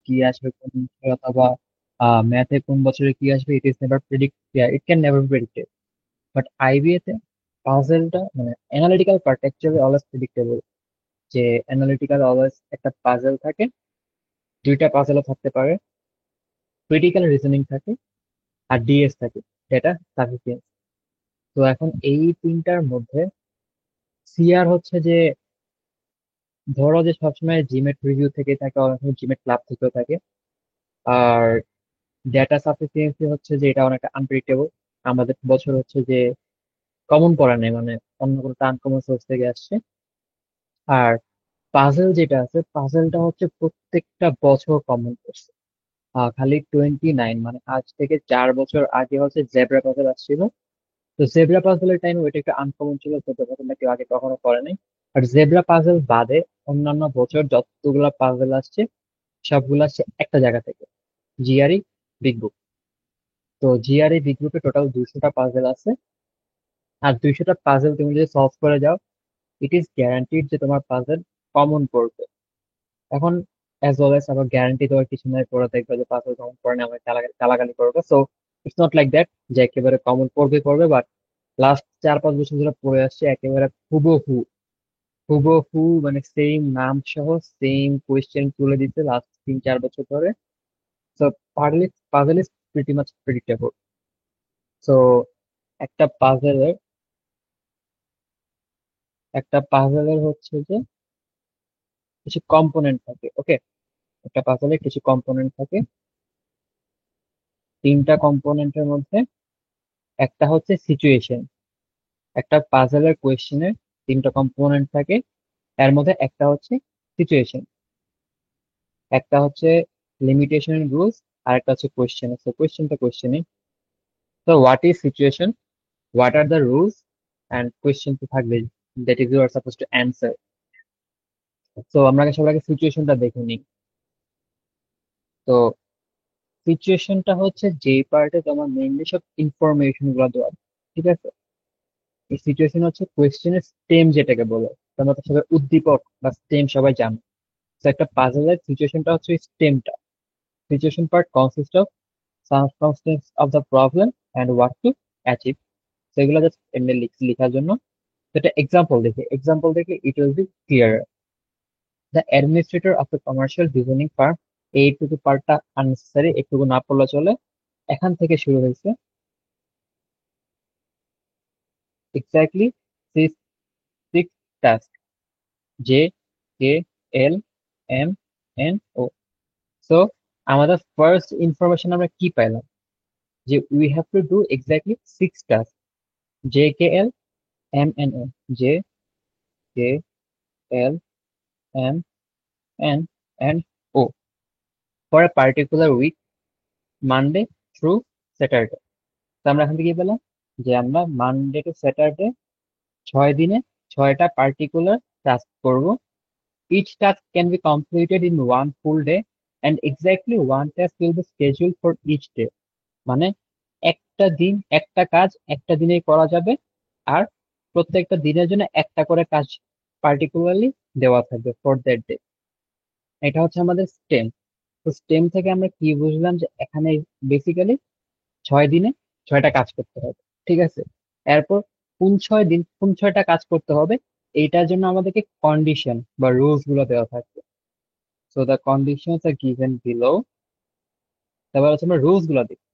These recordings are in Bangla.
কি আসবে কোন বছর, অথবা ম্যাথে কোন বছরে কি আসবে, it is never predict, it can never predicted. But IBA তে পাজেলটা মানে analytical part actually always predictable. যে অ্যানালিটিক্যাল অলওয়েজ একটা পাজেল থাকে, দুইটা পাজেলও থাকতে পারে, ক্রিটিক্যাল রিজনিং থাকে, আর ডিএস থাকে, ডেটা সাফিসিয়েন্স। তো এখন এই তিনটার মধ্যে সিআর হচ্ছে যে, ধরো যে সবসময় জিমেট রিভিউ থেকে থাকে, অনেক সময় জিমেট ক্লাব থেকেও থাকে। আর ডেটা সাফিসিয়েন্সি হচ্ছে যে এটা অনেকটা আনপ্রেডিক্টেবল। আমাদের বছর হচ্ছে যে কমন পড়া নেই, মানে অন্য কোনো আনকমন সোর্স থেকে আসছে। আর পাজেল যেটা আছে, পাজেলটা হচ্ছে প্রত্যেকটা বছর কমন করছে। খালি 29 মানে আজ থেকে 4 বছর আগে হচ্ছে জেব্রা পাজেল আসছিল। তো জেব্রা পাজেলের টাইমে ওইটা একটু আনকমন ছিল, জেব্রা পাজেলটা কেউ আগে কখনো করে নাই। আর জেব্রা পাজেল বাদে অন্যান্য বছর যতগুলা পাজেল আসছে সবগুলো আসছে একটা জায়গা থেকে, জিআরই বিগ বুক। তো জিআরই বিগ গ্রুপে টোটাল 200টা পাজেল আছে। আর 200টা পাজেল তুমি যদি সলভ করে যাও, ইট ইজ গ্যারান্টিড যে তোমার পাজেল কমন পড়বে। এখন অ্যাজ ওয়েল এস আবার গ্যারান্টি দেওয়ার কিছু নাই, পড়ে দেখবে যে পাজেল কমন পড়ে না, আমি গালাগালি করবে। So it's not like that যে একেবারে কমন পড়বে পড়বে। বাট লাস্ট 4-5 বছর ধরে পড়ে আসছে একেবারে হুবহু, হুবহু মানে সেম নাম সহ সেম কোয়েশ্চেন তুলে দিতে লাস্ট 3-4 বছর ধরে। So puzzle is pretty much predictable. So একটা পাজেলের একটা পাজেলের হচ্ছে যে কিছু কম্পোনেন্ট থাকে, ওকে? একটা পাজেলে কিছু কম্পোনেন্ট থাকে, তিনটা কম্পোনেন্টের মধ্যে একটা হচ্ছে সিচুয়েশন। একটা পাজেলের কোয়েশ্চেনের তিনটা কম্পোনেন্ট থাকে, এর মধ্যে একটা হচ্ছে সিচুয়েশন, একটা হচ্ছে লিমিটেশন রুলস, আর একটা হচ্ছে কোয়েশ্চেন। তো কোয়েশ্চেনটা কোয়েশ্চেনে, তো what is situation, what are the rules, and question তো থাকবে, that is you are suppose to answer. তো আমরা সবার আগে সিচুয়েশনটা দেখে নিই। তো সিচুয়েশনটা হচ্ছে যে পার্টে তোমার মেইনলি সব ইনফরমেশন গুলো দেওয়া আছে, ঠিক আছে? এই সিচুয়েশন হচ্ছে কোয়েশ্চেনের স্টেম যেটাকে বলে, তোমরা তো সবাই উদ্দীপক বা স্টেম সবাই জানো। তো একটা পাজলের সিচুয়েশনটা হচ্ছে স্টেমটা। Situation part consist of circumstance of the problem and what to achieve. সেগুলো জাস্ট এমনি লেখার জন্য। সেটা এক্সাম্পল দেখে it will be clear. The administrator of the commercial designing firm, এইটুকু পার্টটা আননেসেসারি, একটুকু না পড়লে চলে। এখান থেকে শুরু হয়েছে exactly six task, J, K, L, M, N, O. So আমাদের ফার্স্ট ইনফরমেশন আমরা কি পাইলাম, যে we have to do exactly six task, J, K, L, M, N, O. J, K, L, M, N, and O, for a particular week, Monday through Saturday. তো আমরা এখান থেকে কি পেলাম, যে আমরা মানডে টু স্যাটারডে 6 দিনে 6টা পার্টিকুলার টাস্ক করব। Each task can be completed in one full day, and exactly one task will be scheduled for each day. মানে একটা দিন একটা কাজ একটা দিনেই করা যাবে। আর প্রত্যেকটা দিনের জন্য একটা করে কাজ পার্টিকুলারলি দেওয়া থাকবে ফর দ্যাট ডে। এটা হচ্ছে আমাদের স্টেম। তো স্টেম থেকে আমরা কি বুঝলাম, যে এখানে বেসিক্যালি 6 দিনে 6টা কাজ করতে হবে, ঠিক আছে? এরপর কোন 6 দিন কোন 6টা কাজ করতে হবে, এইটার জন্য আমাদেরকে কন্ডিশন বা রুলস গুলো দেওয়া থাকবে। So the conditions are given below. তারপর হচ্ছে আমরা রুলস গুলো দেখি।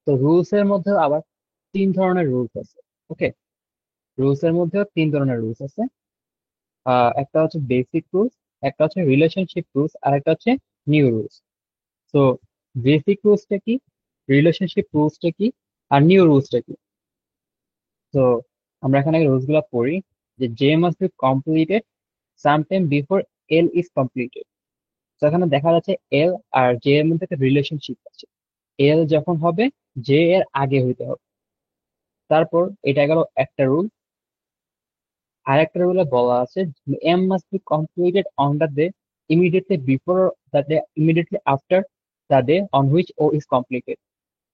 তো রুলস এর মধ্যে আবার 3 ধরনের রুলস আছে, ওকে? রুলস এর মধ্যেও 3 ধরনের রুলস আছে। একটা হচ্ছে বেসিক রুলস, একটা হচ্ছে রিলেশনশিপ রুলস, আর একটা হচ্ছে নিউ রুলস। তো বেসিক রুলসটা কি, রিলেশনশিপ রুলসটা কি, আর নিউ রুলসটা কি? তো আমরা এখানে রুলস গুলা পড়ি, যে J must be completed sometime before L is completed. তো এখানে দেখা যাচ্ছে এল আর জে এর মধ্যে একটা রিলেশনশিপ আছে। এল যখন হবে, জে এর আগে হইতে হবে। তারপর এটা গেল একটা রুল। আর একটা রুলে বলা আছে M must be completed on the day immediately before the day, immediately after the day on which O is completed.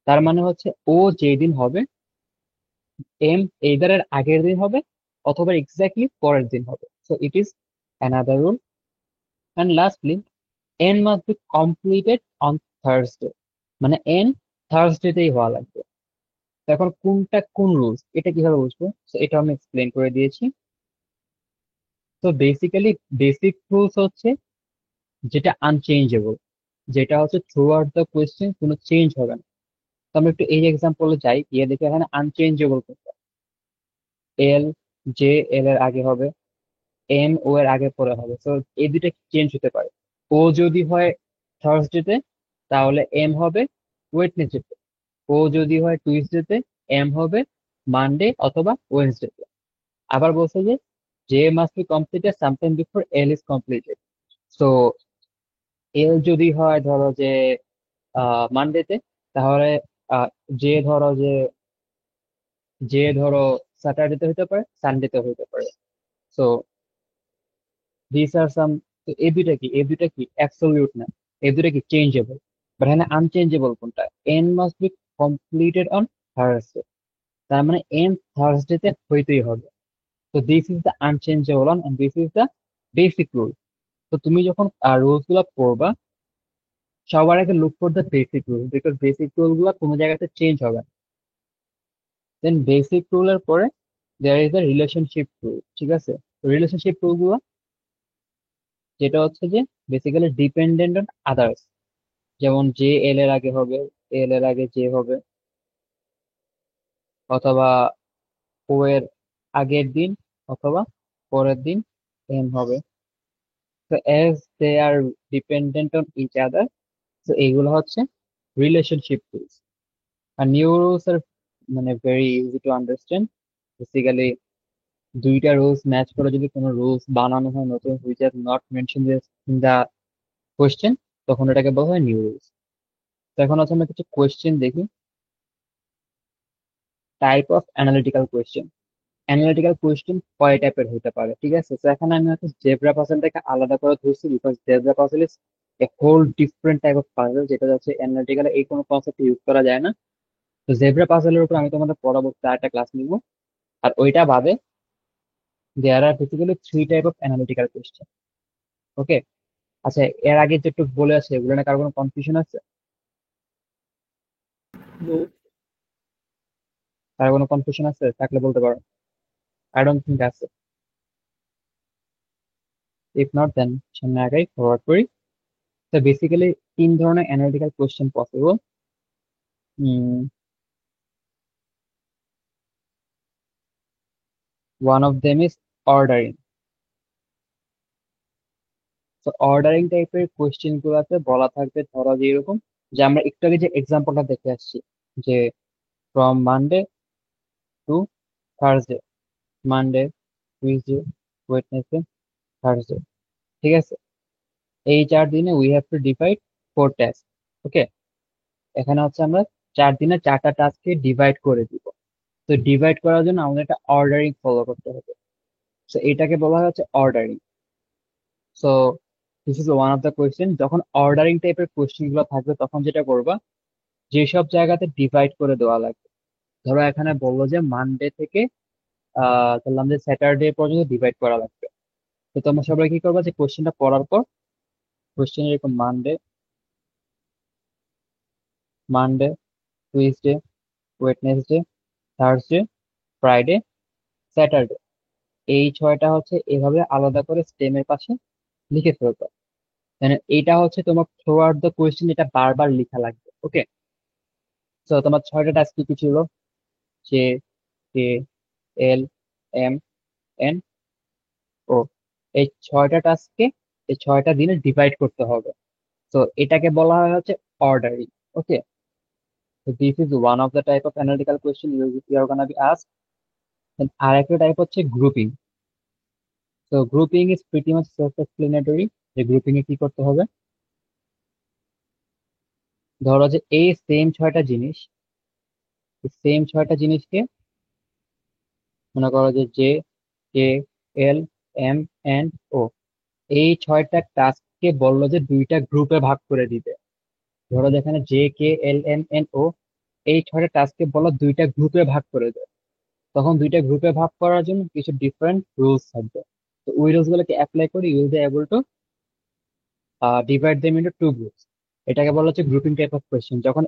তার মানে হচ্ছে ও যেদিন হবে, এম এইদার এর আগের দিন হবে অথবা এক্স্যাক্টলি পরের দিন হবে। So it is another rule. And lastly N must be completed on Thursday, মানে এন থার্সডেতেই হওয়া লাগবে। তো এখন কোনটা কোন রুলস, এটা কিভাবে বুঝবো? তো এটা আমি এক্সপ্লেন করে দিয়েছি। তো বেসিক্যালি বেসিক রুলস হচ্ছে যেটা আনচেঞ্জেবল, যেটা হচ্ছে থ্রু আউট দ্য কোয়েশ্চেন কোনো চেঞ্জ হবে না। তো আমরা একটু এই এক্সাম্পলে যাই, গিয়ে দেখি এখানে আনচেঞ্জেবল কোনটা। এল, জে এল এর আগে হবে, এম ও এর আগে পরে হবে। তো এই দুইটা চেঞ্জ হতে পারে। ও যদি হয় থার্সডেতে, তাহলে এম হবে ওয়েডনেসডেতে। ও যদি হয় টুইসডেতে, এম হবে মানডে অথবা ওয়েডনেসডেতে। আবার বলছে যে J must be completed sometime before L is completed. So L যদি হয় ধরো যে মানডেতে, তাহলে আহ, যে ধরো যে যে ধরো স্যাটারডেতে হতে পারে, সানডেতে হতে পারে। So this are some. তো এই দুইটা কি অ্যাবসলিউট না, এই দুইটা কি চেঞ্জেবল। বাট এখানে আনচেঞ্জেবল কোনটা? N must be completed on Thursday, তার মানে এন থার্সডেতে হইতেই হবে। তো this is the unchangeable on and this is the basic rule. তো তুমি যখন রুলস গুলা পড়বা, সবার আগে look for the basic rule, because basic rule গুলা কোনো জায়গাতে চেঞ্জ হবে না। দেন বেসিক রুলের পরে there is the relationship rule, ঠিক আছে? রিলেশনশিপ রুল গুলো যেটা হচ্ছে যে বেসিক্যালি ডিপেন্ডেন্ট অন আদার্স, যেমন জে এল এর আগে হবে, এল এর আগে জে হবে, অথবা ও এর আগের দিন অথবা পরের দিন এম হবে। তো as they are dependent on each other, তো এইগুলো হচ্ছে রিলেশনশিপ রুলস। আর নিউ রুলস আর মানে very easy to understand. Basically দুইটা রুলস ম্যাচ করে যদি কোনো রুলস বানানো হয় নতুন, which are not mention in the question, তখন এটাকে বলা হয় নিউ রুলস। তো এখন হচ্ছে আমরা কিছু কোয়েশ্চেন দেখি। Type of analytical question. Analytical question কয় টাইপের হতে পারে, ঠিক আছে? তো এখানে আমি হচ্ছে জেব্রা পাজলটাকে আলাদা করে ধরছি, because zebra puzzle is a whole different type of puzzle, যেটা হচ্ছে অ্যানালিটিক্যাল এই কোনো কনসেপ্ট ইউজ করা যায় না। তো জেব্রা পাজলের উপর আমি তোমাদের পরবর্তী আরেকটা ক্লাস নিব। আর ওইটা বাদে there are basically three type of analytical question. Okay, আচ্ছা, এর আগে যেটুকু বলে আছে এগুলো না কারো কোনো কনফিউশন আছে? No. কারো কোনো কনফিউশন আছে থাকলে বলতে পারো। আই ডোন্ট থিঙ্ক আছে। ইফ নট দেন সামনে আগাই, ফরওয়ার্ড করি। তো বেসিক্যালি তিন ধরনের analytical question possible. One of them is ordering. তো অর্ডারিং টাইপের কোয়েশ্চেন গুলোতে বলা থাকবে ধরো যে এরকম, যে আমরা একটু আগে যে এক্সাম্পলটা দেখে আসছি, যে from Monday to Thursday, Monday, Tuesday, Wednesday, Thursday, ঠিক আছে? এই 4 দিনে we have to divide 4 task. Okay, এখানে হচ্ছে আমরা 4 দিনে 4টা টাস্ককে ডিভাইড করে দিব। তো ডিভাইড করার জন্য আমাদের একটা অর্ডারিং ফলো করতে হবে। তো এটাকে বলা হচ্ছে ordering. So this is one of the question. যখন অর্ডারিং টাইপের কোয়েশ্চেন গুলো থাকবে তখন যেটা করবা, যেসব জায়গাতে ডিভাইড করে দেওয়া লাগবে, ধরো এখানে বললো যে মানডে থেকে ধরলাম যে স্যাটারডে পর্যন্ত ডিভাইড করা লাগবে। তো তোমরা সবাই কি করবা, যে কোয়েশ্চেনটা পড়ার পর কোয়েশ্চেন এরকম Monday, Monday, Tuesday, Wednesday, Thursday, Friday, Saturday, এই 6টা হচ্ছে এভাবে আলাদা করে স্টেমের পাশে লিখে ফেলবে। মানে এইটা হচ্ছে তোমার থ্রু আউট দ্য কোয়েশ্চেন, এটা বারবার লেখা লাগবে। ওকে, তো তোমার 6টা টাস্ক কি কি ছিল? J, K, L, M, N, ও। এই 6টা টাস্ককে এই 6টা দিনে ডিভাইড করতে হবে। তো এটাকে বলা হয় হচ্ছে অর্ডারিং। ওকে, তো this is one of the type of analytical question you are gonna be asked. আর একটা টাইপ হচ্ছে গ্রুপিং। তো grouping is pretty much self explanatory. যে গ্রুপিং এ কি করতে হবে, ধরো যে এই সেম 6টা জিনিসকে মনে করো যে J, K, L, M, N, ও, এই 6টা টাস্ককে বললো যে 2টা গ্রুপে ভাগ করে দিতে। ধরো যেখানে J, K, L, M, N, ও, এই 6টা টাস্ককে বলো 2টা গ্রুপে ভাগ করে দেয়। তখন 2টা গ্রুপে ভাগ করার জন্য কিছু ডিফারেন্ট রুলস থাকবে। তো ওই রুলস গুলোকে অ্যাপ্লাই করে you'll be able to divide them into two groups. এটাকে বলা হচ্ছে গ্রুপিং টাইপ অফ কোয়েশ্চেন। যখন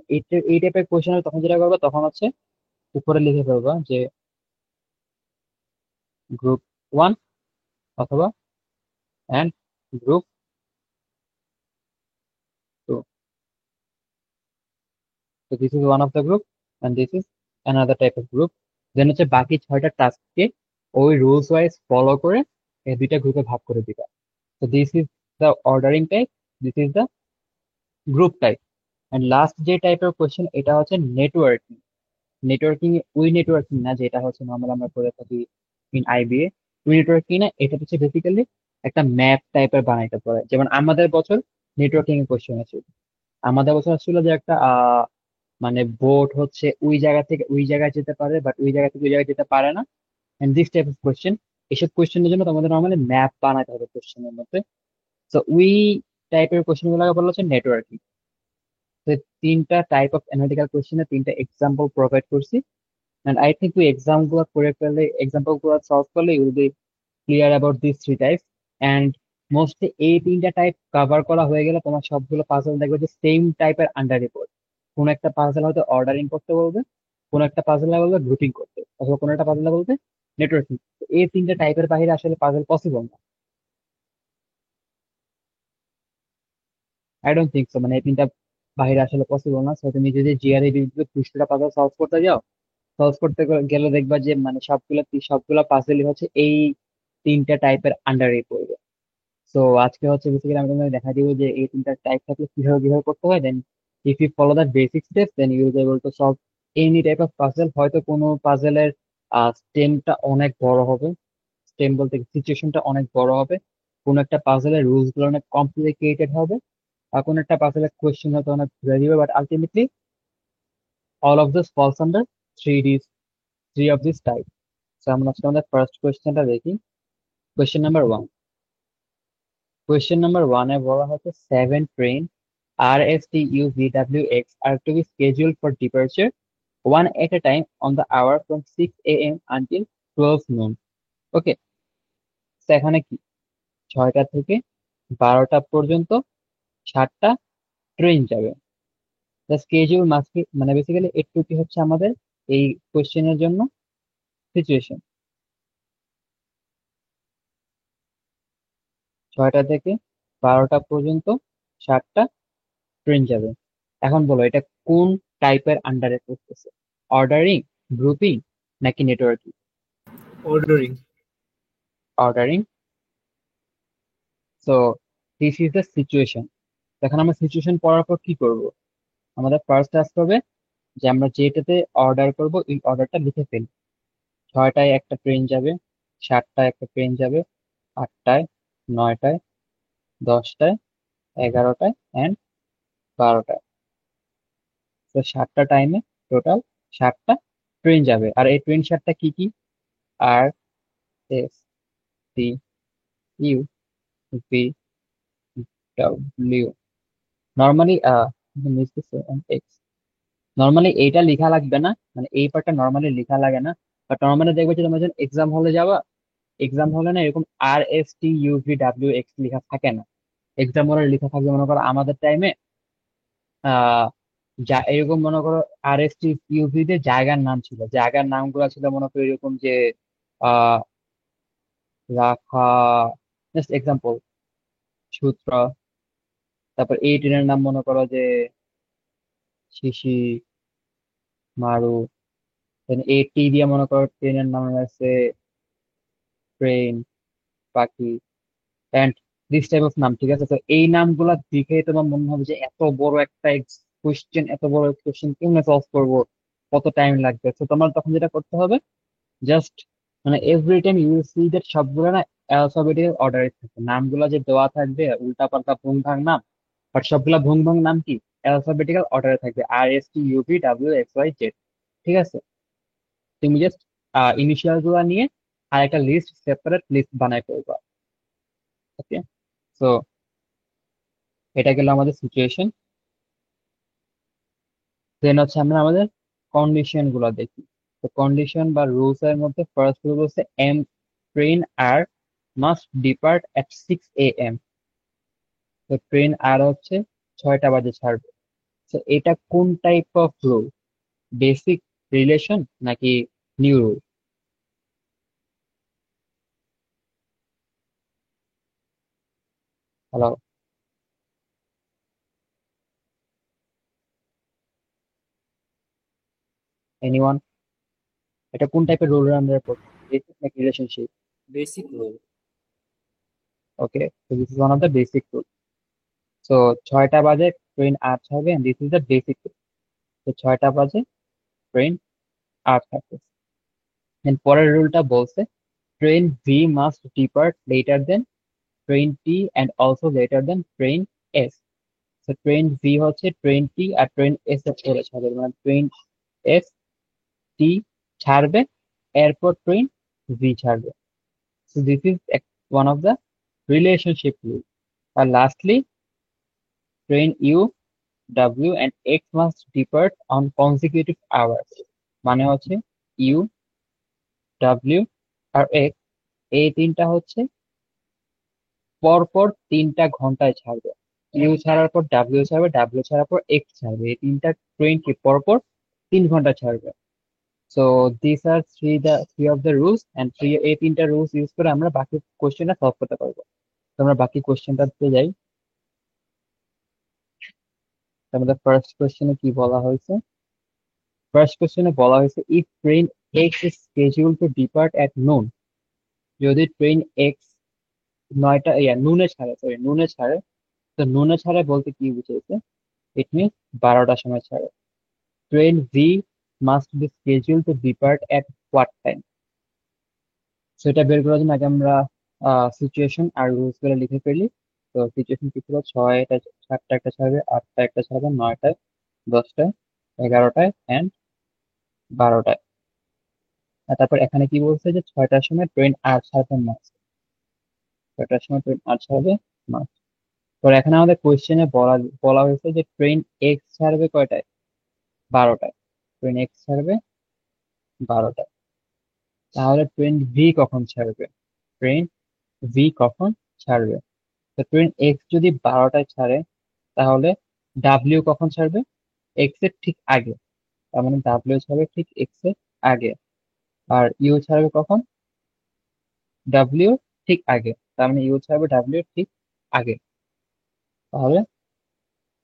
এই টাইপের কোয়েশ্চেন হবে তখন যেটা করবো, তখন হচ্ছে উপরে লিখে ফেলবা যে গ্রুপ 1 অথবা অ্যান্ড গ্রুপ 2। তো this is one of the group and this is another type of group. Then হচ্ছে বাকি 6টা টাস্ককে ওই রুলস ওয়াইজ ফলো করে এই দুইটা গ্রুপে ভাগ করে দিবা। তো this is the ordering type, this is the group type. And last যে টাইপের কোয়েশ্চেন এটা হচ্ছে নেটওয়ার্কিং। নেটওয়ার্কিং ওই নেটওয়ার্কিং না যেটা হচ্ছে নর্মাল আমরা করে থাকি ইন আইবিএ। ওই নেটওয়ার্কিং না, এটা হচ্ছে বেসিক্যালি একটা ম্যাপ টাইপের বানাইতে পারে। যেমন আমাদের বছর নেটওয়ার্কিং এর কোয়েশ্চেন আছে, আমাদের বছর আসছিল যে একটা মানে বোট হচ্ছে ওই জায়গা থেকে ওই জায়গায় যেতে পারে, বাট ওই জায়গা থেকে ওই জায়গায় যেতে পারে না। And this type of question, এসব কোয়েশ্চেনের জন্য তোমাদের নর্মালি ম্যাপ বানাতে হবে কোয়েশ্চেনের মধ্যে। তো ওই টাইপের কোয়েশ্চেন গুলোকে বলা হচ্ছে নেটওয়ার্কিং। তো 3টা টাইপ অফ অ্যানালিটিক্যাল কোয়েশ্চেনের 3টা এক্সাম্পল প্রোভাইড করছি। এন্ড আই থিঙ্ক ওই এক্সাম গুলো করে ফেললে, এক্সাম্পল গুলো সলভ করলে you'll be clear about this 3 types. And mostly এই 3টা টাইপ কভার করা হয়ে গেলে তোমার সবগুলো পাজল দেখবে যে সেম টাইপের আন্ডার রিপোর্ট। কোন একটা পাজল হয়তো অর্ডারিং করতে বলবে, কোন একটা পাজলে বলবে গ্রুপিং করতে, অথবা কোন একটা পাজলে বলবে নেটওয়ার্কিং। এই 3টা টাইপের বাইরে আসলে পাজল পসিবল না। আই ডোন্ট থিঙ্ক সো, মানে এই 3টা বাইরে আসলে পসিবল না। সো তুমি যদি জিআরই বিদ্যুৎ 200টা পাজল সলভ করতে যাও, সলভ করতে গেলে দেখবা যে মানে সবগুলা পাজলই হচ্ছে এই 3টা টাইপের আন্ডারে পড়বে। তো আজকে হচ্ছে বেসিক্যালি আমি তোমাকে দেখা দিব যে এই 3টা টাইপ থাকলে কিভাবে কিভাবে করতে হয়। Then if you follow that basic steps then you will be able to solve any type of puzzle. হয়তো কোনো পাজলের স্টেমটা অনেক বড় হবে, স্টেম বলতে সিচুয়েশনটা অনেক বড় হবে, কোনো একটা পাজলের রুলস গুলো অনেক কমপ্লিকেটেড হবে, আর কোনো একটা পাজলের কোয়েশ্চেন হয়তো অনেক ঘুরে দিবে। But ultimately all of this false under three of this type. তো আমরা আজকে আমাদের ফার্স্ট কোয়েশ্চেনটা দেখি। Question number 1। কোয়েশ্চেন নাম্বার 1-এ বলা হচ্ছে 7 train RSTU VWX are to be scheduled for departure one at a time on the hour from 6 a.m. until 12 noon. ওকে, তো এখানে কি 6টা থেকে 12টা পর্যন্ত 7টা ট্রেন যাবে। দ্য স্কেডিউল মাস্ট বি, মানে বেসিক্যালি এটুকু হচ্ছে আমাদের এই কোয়েশ্চেনের জন্য সিচুয়েশন। 6টা থেকে 12টা পর্যন্ত 7টা ট্রেন যাবে। এখন বলো এটা কোন টাইপের আন্ডারে করতেছে, অর্ডারিং, গ্রুপিং, নাকি networking? Ordering. Ordering. So this is the situation. এখন আমরা সিচুয়েশন পড়ার পর কি করব, আমাদের ফার্স্ট টাস্ক হবে যে আমরা যেটাতে অর্ডার করব এই অর্ডারটা লিখে ফেলি। 6টায় একটা ট্রেন যাবে, 7টায় একটা ট্রেন যাবে, 8টায়, 9টায়, 10টায়, 11টায় অ্যান্ড 12টায়। তো 7টা টাইমে টোটাল 7টা ট্রেন যাবে। আর এই ট্রেন 7টা কি কি? R S T U V W. Normally normally এইটা লেখা লাগবে না, মানে এই পার্টটা নর্মালি লেখা লাগে না। বাট নর্মালি দেখবে যে তোমরা যখন এক্সাম হলে যাবা, এক্সাম হলে না এরকম RSTUVWX লেখা থাকে না। এক্সাম হলে লেখা থাকবে মনে করো আমাদের টাইমে আহ যা এরকম মনে করো RSTUV তে জায়গার নাম ছিল, জায়গার নামগুলো ছিল মনে করো এরকম যে আহ রাখা, জাস্ট এক্সাম্পল, সূত্র। তারপর এই ট্রেনের নাম মনে করো যে শিশি, মারু। এই টি দিয়ে মনে করো ট্রেনের নাম আছে ট্রেন, পাখি, অ্যান্ড দিস টাইপ অফ নাম। ঠিক আছে, তো এই নামগুলা দেখে তোমার মনে হবে যে এত বড় একটা কোয়েশ্চেন, এত বড় কোয়েশ্চেন কেমনে সলভ করবো, কত টাইম লাগবে। তো তোমার তখন যেটা করতে হবে, জাস্ট মানে every time you will see that সবগুলো না অ্যালফাবেটিক্যাল অর্ডারে থাকে, নামগুলো যে দেওয়া থাকবে উল্টা পাল্টা ভুং ভাং নাম, বাট সবগুলা ভুং ভাং নাম কি অ্যালফাবেটিক্যাল অর্ডারে থাকবে, RSTUVWXYZ। ঠিক আছে, তুমি জাস্ট ইনিশিয়াল গুলা নিয়ে আর একটা লিস্ট, সেপারেট লিস্ট বানাই ফেলবা। ওকে, সো এটা গেল আমাদের সিচুয়েশন। দেন হচ্ছে আমরা আমাদের কন্ডিশন গুলো দেখি। তো কন্ডিশন বা রুলস এর মধ্যে ফার্স্ট রুল হচ্ছে train R must depart at 6 a.m. তো ট্রেন আর হচ্ছে 6টা বাজে ছাড়বে। তো এটা কোন type of rule? Basic relation নাকি নিউ রুল? Hello, anyone? এটা কোন টাইপের রুলের আন্ডারে পড়ছে, বেসিক নাকি relationship? Basic rule. Okay, so this is one of the basic rule. So 6টা বাজে ট্রেন আর ছাড়বে, this is the basic rule. তো 6টা বাজে ট্রেন আর থাকবে। দেন পরের রুলটা বলছে train V must depart later than train T and also later than train S. তো ট্রেন ভি হচ্ছে ট্রেন টি আর ট্রেন এস এর পরে ছাড়বে, মানে ট্রেন এস টি ছাড়বে, এরপর ট্রেন ভি ছাড়বে। So this is one of the relationship rule. আর lastly train U, W and X must depart on consecutive hours. মানে হচ্ছে ইউ, ডাব্লিউ আর এক্স, এই তিনটা হচ্ছে পরপর 3টা ঘন্টায় ছাড়বে। ইউ ছাড়ার পর ডাব্লিউ ছাড়বে, ডাব্লিউ ছাড়ার পর এক্স ছাড়বে, এই তিনটা ট্রেন কি পরপর 3 ঘন্টা ছাড়বে। So this are three of the rules, and এই তিনটা রুলস ইউজ করে আমরা বাকি কোশ্চেনটা সলভ করতে পারবো। তো আমরা বাকি কোশ্চেনটাতে যাই। তো আমাদের ফার্স্ট কোশ্চেনে কি বলা হয়েছে? ফার্স্ট কোশ্চেনে বলা হয়েছে if train X is schedule to depart at noon. যদি ট্রেন এক্স 9টা নুনে ছাড়ে, সরি নুনে ছাড়ে। তো নুনে ছাড়ে বলতে কি বুঝাইছে? ইট মিনস 12টার সময় ছাড়ে। Train V must be scheduled to depart at what time? সেটা বের করার জন্য আগে আমরা সিচুয়েশন আর রুলস গুলো লিখে ফেলি। তো সিচুয়েশন কি ছিল? 6টা, 7টা একটা ছাড়বে, 8টা একটা ছাড়বে, 9টায়, 10টায়, 11টায় অ্যান্ড 12টায়। আর তারপর এখানে কি বলছে যে 6টার সময় ট্রেন আর ছাড়বে মাস্ট। 6টার সময় ট্রেন আর ছাড়বে মাস্ট। তো এখানে আমাদের কোয়েশ্চেনে বলা বলা হয়েছে যে ট্রেন এক্স ছাড়বে কয়টায়? 12টায়। ট্রেন এক্স ছাড়বে 12টায়। তাহলে ট্রেন ভি কখন ছাড়বে? ট্রেন ভি কখন ছাড়বে? তো ট্রেন এক্স যদি 12টায় ছাড়ে, তাহলে ডাব্লিউ কখন ছাড়বে? এক্স এর ঠিক আগে। তার মানে ডাব্লিউ ছাড়বে ঠিক এক্স এর আগে। আর ইউ ছাড়বে কখন? ডাব্লিউ ঠিক আগে। তার মানে ইউ ছাড়বে ডাব্লিউ ঠিক আগে। তাহলে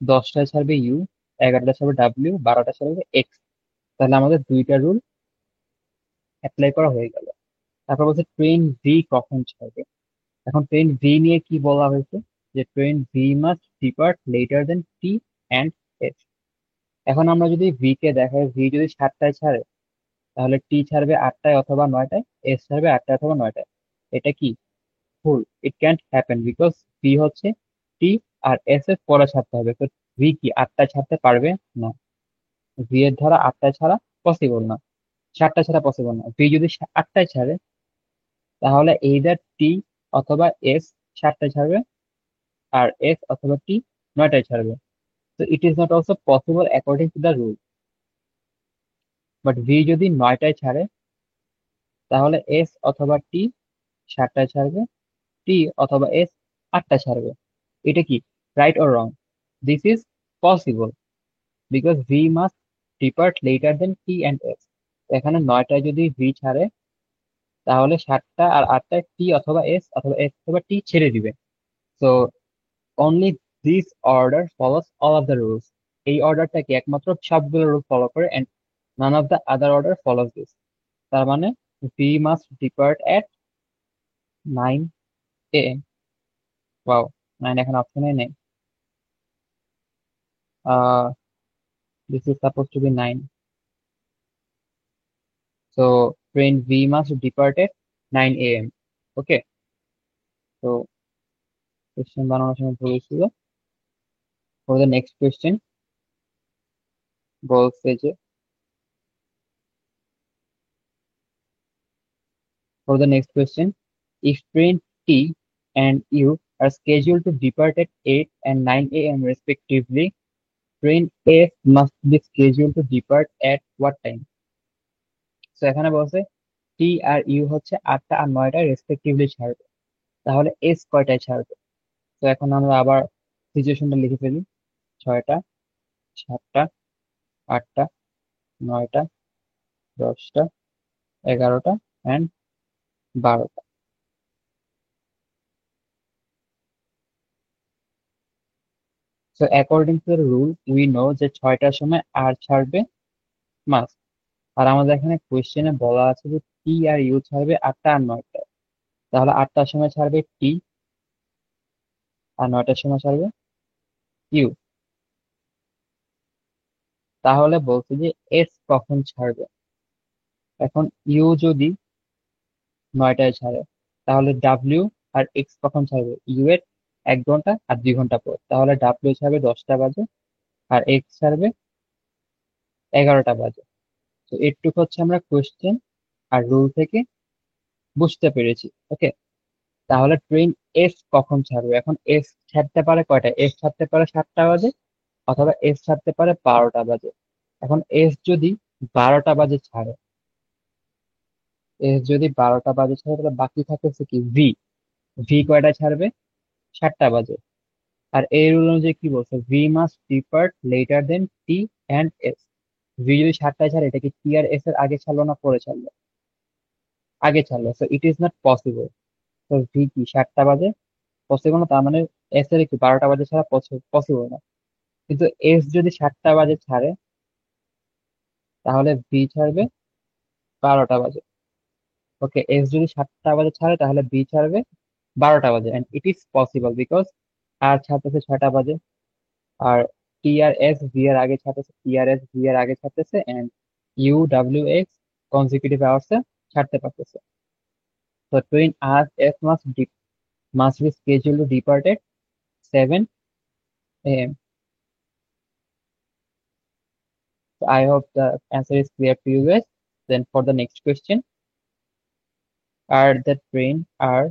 10টায় ছাড়বে ইউ, 11টায় ছাড়বে ডাব্লিউ, 12টায় ছাড়বে এক্স। তাহলে আমাদের দুইটা রুল অ্যাপ্লাই করা হয়ে গেল। তারপর বলছে ট্রেন ভি কখন ছাড়বে। এখন ট্রেন ভি নিয়ে কি বলা হয়েছে? যে train V must depart later than T and S. এখন আমরা যদি ভি কে দেখাই, ভি যদি 7টায় ছাড়ে, তাহলে টি ছাড়বে 8টায় অথবা 9টায়, এস ছাড়বে 8টায় অথবা 9টায়। এটা কি ভুল? ইট ক্যান্ট হ্যাপেন, বিকজ ভি হচ্ছে টি আর এস এর পরে ছাড়তে হবে। তো ভি কি 8টায় ছাড়তে পারবে না। ভি এর ধারা 8টায় ছাড়া পসিবল না, 7টায় ছাড়া পসিবল না। ভি যদি 8টায় ছাড়ে, তাহলে এইদার টি অথবা এস 7টায় ছাড়বে, আর এস অথবা টি 9টায় ছাড়বে। তো it is not also possible according to the rule. But V যদি 9টায় ছাড়ে, তাহলে এস অথবা টি 7টায় ছাড়বে, টি অথবা এস 8টায় ছাড়বে। এটা কি right or wrong? This is possible, because V must depart later than T and S. এখানে 9টায় যদি ভি ছাড়ে, তাহলে 7টা আর 8টায় টি অথবা এস অথবা এস অথবা টি ছেড়ে দিবে। So only this order follows all of the rules. এই অর্ডারটা কি একমাত্র সবগুলো রুল ফলো করে, and none of the other order follows this. তার মানে V must depart at 9 AM। Wow, 9 এখানে অপশনে নেই। uh this is supposed to be 9. So train V must depart at 9 AM. Okay, তো কোশ্চেন বানানোর সময় ভুল ছিল। ফর দ্য নেক্সট কোশ্চেন বলছে যে, for the next question, if train T and U are scheduled to depart at 8 and 9 AM respectively, train F must be scheduled to depart at what time? So এখানে বলছে টি আর ইউ হচ্ছে 8টা আর 9টায় রেসপেক্টিভলি ছাড়বে, তাহলে এস কয়টায় ছাড়বে? তো এখন আমরা আবার সিচুয়েশনটা লিখে ফেলি। 6টা, 7টা, 8টা, 9টা, 10টা, 11টা অ্যান্ড 12টা। So according to the rule we know যে 6টার সময় আর ছাড়বে মাস। আর আমাদের এখানে কোয়েশ্চেনে বলা আছে যে টি আর ইউ ছাড়বে 8টা আর 9টায়। তাহলে 8টার সময় ছাড়বে টি আর 9টার সময় ছাড়বে ইউ। তাহলে বলছে যে এস কখন ছাড়বে। এখন ইউ যদি 9টায় ছাড়ে তাহলে ডাব্লিউ আর এক্স কখন ছাড়বে? ইউ এর 1 ঘন্টা আর 2 ঘন্টা পর। তাহলে ডাব্লিউ ছাড়বে 10টা বাজে আর এক্স ছাড়বে 11টা বাজে। তো এটুকু হচ্ছে আমরা কোয়েশ্চেন আর রুল থেকে বুঝতে পেরেছি। ওকে, তাহলে ট্রেন এস কখন ছাড়বে? এখন এস ছাড়তে পারে কয়টা? এস ছাড়তে পারে 7টা বাজে অথবা এস ছাড়তে পারে 12টা বাজে। এখন এস যদি 12টা বাজে ছাড়ে, এস যদি 12টা বাজে ছাড়ে তাহলে বাকি থাকে হচ্ছে কি ভি। ভি কয়টা ছাড়বে? 7টা বাজে। আর এই রুল অনুযায়ী কি বলছে? V must depart later than T and S. V যদি 7টায় ছাড়ে, এটা কি টি আর এস এর আগে ছাড়লো না পরে ছাড়লো? আগে ছাড়লো। So it is not possible. তো ভি কি 7টা বাজে পসিবল না, তার মানে এস এর কি 12টা বাজে ছাড়া পসিবল না। কিন্তু এস যদি 7টা বাজে ছাড়ে তাহলে ভি ছাড়বে 12টা বাজে। ওকে, এস যদি 7টা বাজে ছাড়ে তাহলে বি ছাড়বে 12টা বাজে। And it is possible because R ছাড়তেছে 6টা বাজে, আর টি আর এস ভি এর আগে ছাড়তেছে, টি আর এস ভি এর আগে ছাড়তেছে, and U W X consecutive আওয়ার্সে ছাড়তে পারতেছে। তো train R S must be scheduled to depart at 7 a.m. So I hope the answer is clear to you guys. Then for the next question, are the train are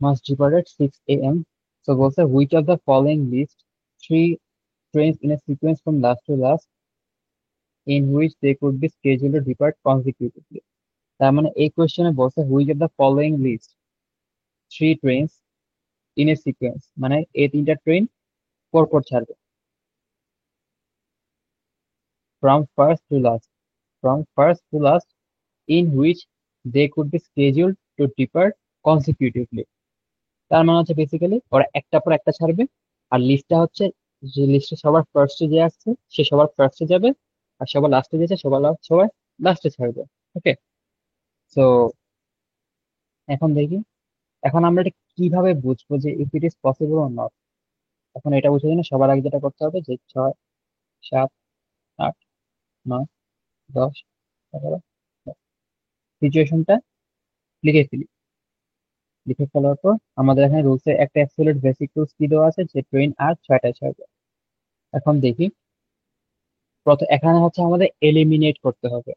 must depart at 6 a.m. So বলছে which of the following list three trains in a sequence from last to last in which they could be scheduled to depart consecutively. তার মানে এই কোয়েশ্চেনে বলছে which of the following list three trains in a sequence, মানে এই 3টা ট্রেন পরপর ছাড়বে from first to last, from first to last in which they could be scheduled to depart consecutively. তার মানে হচ্ছে বেসিক্যালি ওরা একটা পর একটা ছাড়বে, আর লিস্টটা হচ্ছে যে লিস্টে সবার ফার্স্টে যে আসছে সে সবার ফার্স্টে যাবে, আর সবার লাস্টে যেছে সবার লাস্টে ছাড়বে। ওকে, সো এখন দেখি, এখন আমরা এটা কিভাবে বুঝবো যে if it is possible or not. এখন এটা বোঝার জন্য সবার আগে যেটা করতে হবে যে 6, 7, 8, 9, 10, 11, সিচুয়েশনটা লিখে ফেলি। লিখে ফেলার পর আমাদের এখানে রুলসের একটা অ্যাবসলিউট বেসিক রুলস কি দেওয়া আছে যে ট্রেন আর 6টায় ছাড়বে। এখন দেখি, প্রথম এখানে হচ্ছে আমাদের এলিমিনেট করতে হবে।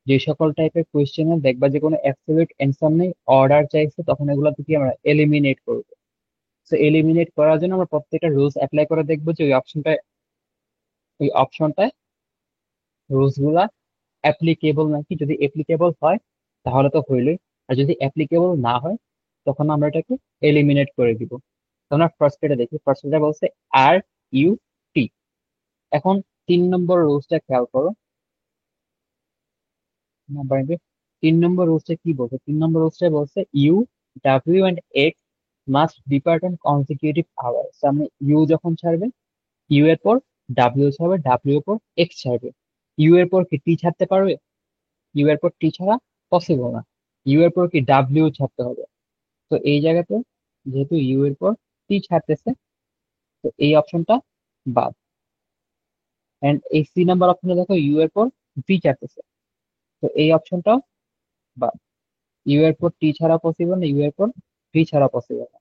যে সকল টাইপের কোয়েশ্চেনে দেখবা যে কোনো অ্যাবসলিউট অ্যান্সার নেই, অর্ডার চাইছে, তখন এগুলো থেকে আমরা এলিমিনেট করব। তো এলিমিনেট করার জন্য আমরা প্রত্যেকটা রুলস অ্যাপ্লাই করে দেখবো যে ওই অপশনটায় রুলস গুলা অ্যাপ্লিকেবল নাকি। যদি অ্যাপ্লিকেবল হয় তাহলে তো হইলই, আর যদি অ্যাপ্লিকেবল না হয় তখন আমরা এটাকে এলিমিনেট করে দিব। তো আমরা ফার্স্ট এটা দেখি। ফার্স্ট এটা বলছে আর ইউ টি। এখন 3 নম্বর রুলসটা খেয়াল করো। নাম্বার 3 নম্বর রুলসটা কি বলছে? 3 নম্বর রুলসটা বলছে you W and X must depart on consecutive hours. মানে ইউ যখন ছাড়বে ইউ এর পর ডাব্লিউ ছাড়বে, ডাব্লিউ এর পর এক্স ছাড়বে। ইউ এর পর কি টি ছাড়তে পারবে? ইউ এর পর টি ছাড়া পসিবল না। ইউ এর পর কি ডাব্লিউ ছাড়তে হবে। তো এই জায়গাতে যেহেতু ইউ এর পর টি ছাড়তেছে, তো এই অপশনটা বাদ। এন্ড এই সি নাম্বার অপশনে দেখো ইউ এর পর ভি ছাড়তেছে, তো এই অপশনটাও বাদ। ইউ এর পর টি ছাড়া পসিবল না, ইউ এর পর ভি ছাড়া পসিবল না।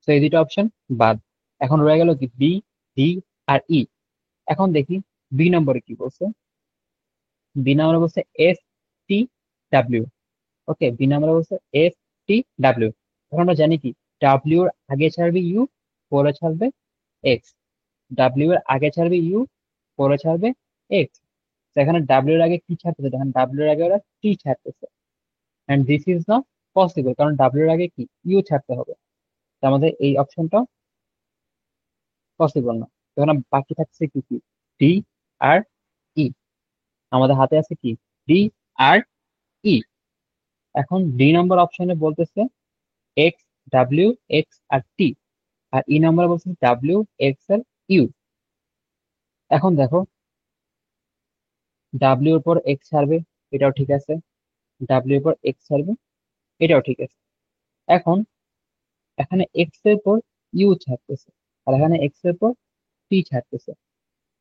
তো এই দুটো অপশন বাদ। এখন রয়ে গেল কি বি, ডি আর ই। এখন দেখি বি নম্বরে কি বলছে। বি নম্বরে বলছে এস টি ডাব্লিউ। ওকে, বি নম্বরে বলছে এস টি ডাব্লিউ। এখন আমরা জানি কি ডাব্লিউ এর আগে ছাড়বে ইউ, পরে ছাড়বে এক্স। ডাব্লিউ এর আগে ছাড়বে ইউ, পরে ছাড়বে এক্স। এখানে ডাব্লিউ এর আগে কি ছাড়তেছে? দেখেন ডাব্লিউ এর আগে ওরা টি ছাড়তেছে, and this is not possible কারণ ডাব্লিউ এর আগে কি ইউ ছাড়তে হবে। তো আমাদের এই অপশনটা পসিবল না। তখন বাকি থাকছে কি কি, ডি আর ই। আমাদের হাতে আছে কি, ডি আর ই। এখন ডি নাম্বার অপশনে বলতেছে এক্স, ডাব্লিউ, এক্স আর টি। আর ই নাম্বার বলছে ডাব্লিউ, এক্স আর ইউ। এখন দেখো, ডাব্লিউ এর পর এক্স ছাড়বে, এটাও ঠিক আছে। ডাব্লিউ এর পর এক্স ছাড়বে, এটাও ঠিক আছে। এখন এখানে এক্স এর পর ইউ ছাড়তেছে, আর এখানে এক্স এর পর টি ছাড়তেছে।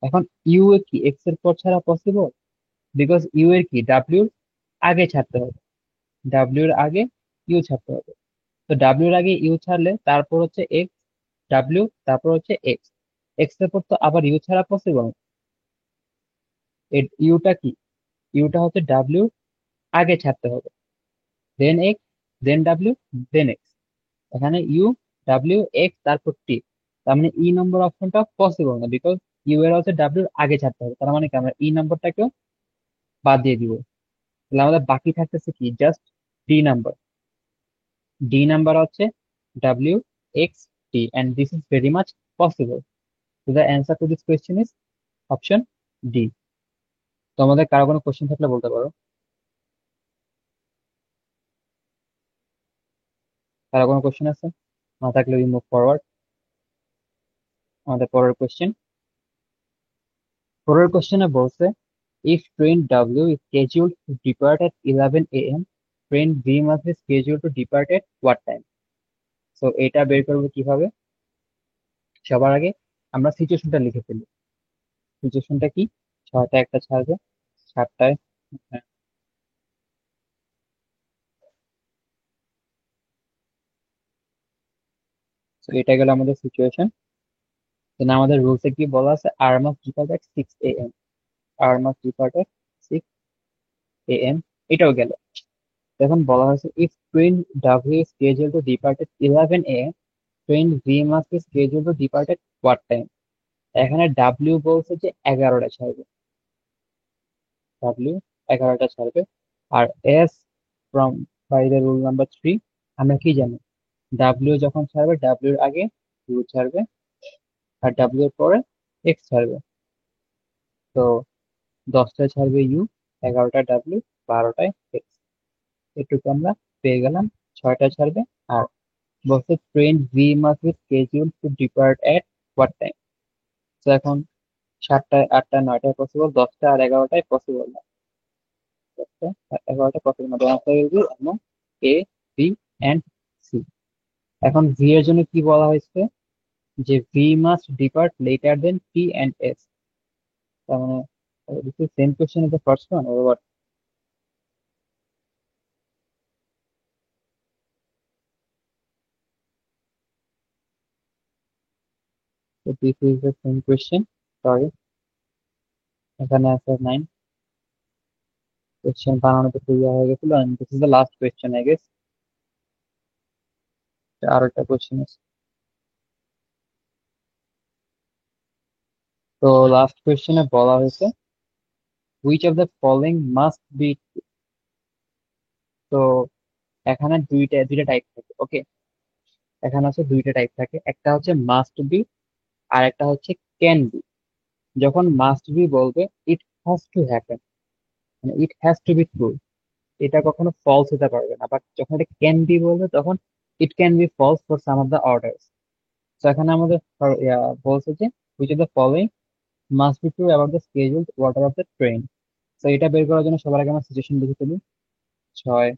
এখন ইউ এ কি এক্স এর পর ছাড়া পসিবল? বিকজ ইউ এর কি ডাব্লিউর আগে ছাড়তে হবে, ডাব্লিউ এর আগে ইউ ছাড়তে হবে। তো ডাব্লিউ এর আগে ইউ ছাড়লে তারপর হচ্ছে এক্স, ডাব্লিউ, তারপর হচ্ছে এক্স। এক্স এর পর তো আবার ইউ ছাড়া পসিবল। ইউটা কি, ইউটা হচ্ছে ডাব্লিউ আগে ছাড়তে হবে, দেন এক্স, দেন ডাব্লিউ, দেন এক্স। এখানে ইউ, ডাব্লিউ, এক্স, তারপর টি। তার মানে ই নম্বর অপশনটা পসিবল না, বিকজ ইউ এর হচ্ছে ডাব্লিউর আগে ছাড়তে হবে। তার মানে কি আমরা ই নাম্বারটাকেও বাদ দিয়ে দিব। তাহলে আমাদের বাকি থাকতেছে কি, just D number. D number হচ্ছে W, X, T, and this is very much possible. So the answer to this question is option D. তো আমাদের কারো কোনো কোশ্চেন থাকলে বলতে পারো। কারো কোনো কোশ্চেন আছে? না থাকলে উই মুভ ফরওয়ার্ড। আমাদের পরের কোশ্চেন, পরের কোশ্চেনে বলছে if train W is scheduled to depart at 11 a.m., train B must be scheduled to depart at what time? So এটা বের করবো কিভাবে? সবার আগে আমরা সিচুয়েশনটা লিখে ফেলি। সিচুয়েশনটা কি, 6টায় একটা ছাড়বে, 7টায়। হ্যাঁ, তো এটা গেল আমাদের সিচুয়েশন। দেন আমাদের রুলসে কি বলা আছে, R must depart at 6 a.m., R must depart at 6 a.m. এটাও গেল। এখন বলা হয়েছে if train W schedule to depart at 11 a.m., train V must be schedule to depart at what time? এখানে ডাব্লিউ বলছে যে 11টায় ছাড়বে, ডাব্লিউ 11টায় ছাড়বে। R S from by the rule number 3, আমরা কি জানি, ডাব্লিউ যখন ছাড়বে ডাব্লিউর আগে ইউ ছাড়বে, আর ডাব্লিউ এর পরে এক্স ছাড়বে। তো 10টায় ছাড়বে ইউ, 11টায় ডাব্লিউ, 12টায় এক্স। এটুকু আমরা পেয়ে গেলাম। 6টায় ছাড়বে। আর বলছে train V must be schedule to depart at what time? তো এখন 7টায়, 8টায়, 9টায় পসিবল, 10টা আর 11টায় পসিবল না। 10টা আর 11টায় পসিবল না। আনসার উইল বি এমন এ, বি এন্ড সি। এখন ভি এর জন্য কি বলা হয়েছে, যে V must depart later than T and S. তার মানে this is same question is the first one or what? So this is the same question. Sorry, এখানে আছে 9। কোশ্চেন বানানোতে তো ইয়ে হয়ে গেছিল। and this is the last question I guess. আর একটা কোশ্চেন আছে। তো লাস্ট কোশ্চেনে বলা হয়েছে which of the following must be। তো এখানে দুইটা দুইটা টাইপ থাকে, ওকে। এখানে আছে দুইটা টাইপ থাকে, একটা হচ্ছে মাস্ট বি, আর একটা হচ্ছে ক্যান বি। যখন মাস্ট বি বলবে ইট হ্যাজ টু হ্যাপেন, মানে ইট হ্যাজ টু বি ট্রু, এটা কখনো ফলস হতে পারবে না। বাট যখন এটা ক্যান বি বলবে তখন it can be false for some of the orders. তো এখানে আমাদের বলছে যে which of the following must be true about the scheduled order of the train। তো এটা বের করার জন্য সবার আগে আমরা সিচুয়েশন লিখে ফেলি। 6,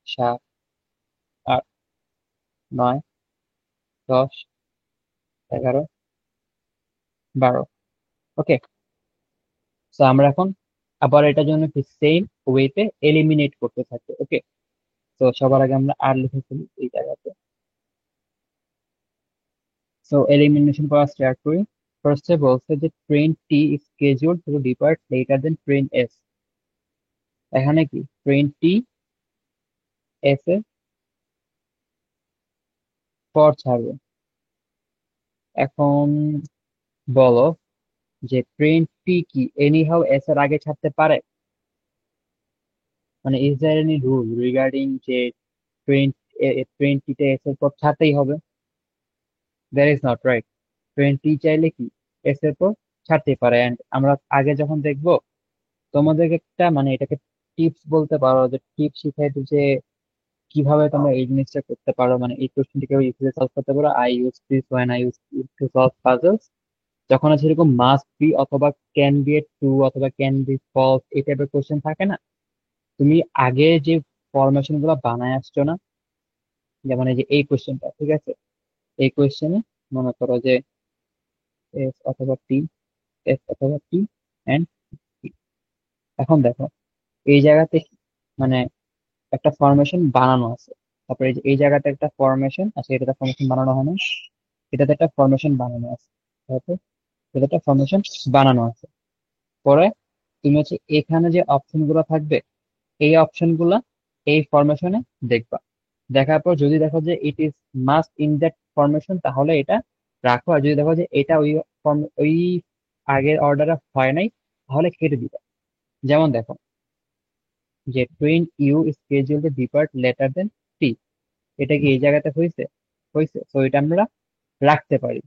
7, 8, 9, 10, 11, 12। ওকে, তো আমরা এখন আবার এটার জন্য কি সেম ওয়েতে এলিমিনেট করতে থাকবো। ওকে, তো সবার আগে আমরা আর লিখে ফেলি এই জায়গাতে। সো এলিমিনেশন করা স্টার্ট করি। ফার্স্টে বলছে যে train T is scheduled to depart later than train S. এখানে কি ট্রেন টি এস এর পর ছাড়বে। এখন বলো যে ট্রেন টি কি এনি হাউ এস এর আগে ছাড়তে পারে? মানে is there any rule regarding যে ট্রেন ট্রেন টিতে এস এর পর ছাড়তেই হবে? There is not, right? Train T চাইলে কি এস এর পর ছাড়তে পারে। অ্যান্ড আমরা আগে যখন দেখবো তোমাদেরকে একটা মানে এটাকে টিপস বলতে পারো, যে টিপস শিখাই দিই যে কিভাবে তোমরা এই জিনিসটা করতে পারো, মানে এই কোশ্চেনটিকে ইজিলি সলভ করতে পারো। I use this when I use to solve puzzles, যখন আছে এরকম মাস্ট বি অথবা ক্যান বি এ ট্রু অথবা ক্যান বি ফলস এই টাইপের কোশ্চেন থাকে না, তুমি আগে যে ফরমেশন গুলো বানায় আসছো না, যেমন এই যে এই কোশ্চেনটা, ঠিক আছে, এই কোশ্চেনে মনে করো যে এস অথবা টি, এস অথবা টি এন্ড টি। এখন দেখো এই জায়গাতে মানে একটা ফরমেশন বানানো আছে, তারপরে এই জায়গাতে একটা ফরমেশন আছে, এটাতে ফরমেশন বানানো হয় না, এটাতে একটা ফরমেশন বানানো আছে, তারপর এটাতে একটা ফরমেশন বানানো আছে। পরে তুমি হচ্ছে এখানে যে অপশন গুলো থাকবে, এই অপশন গুলা এই ফরমেশনে দেখবা। দেখার পর যদি দেখো যে it is must in that formation, তাহলে এটা রাখো। আর যদি দেখো যে এটা ওই আগের অর্ডারে হয় নাই, তাহলে কেটে দিবা। যেমন দেখো যে train U schedule to depart later than T, এটা কি এই জায়গাতে হয়েছে? হয়েছে, তো এটা আমরা রাখতে পারি।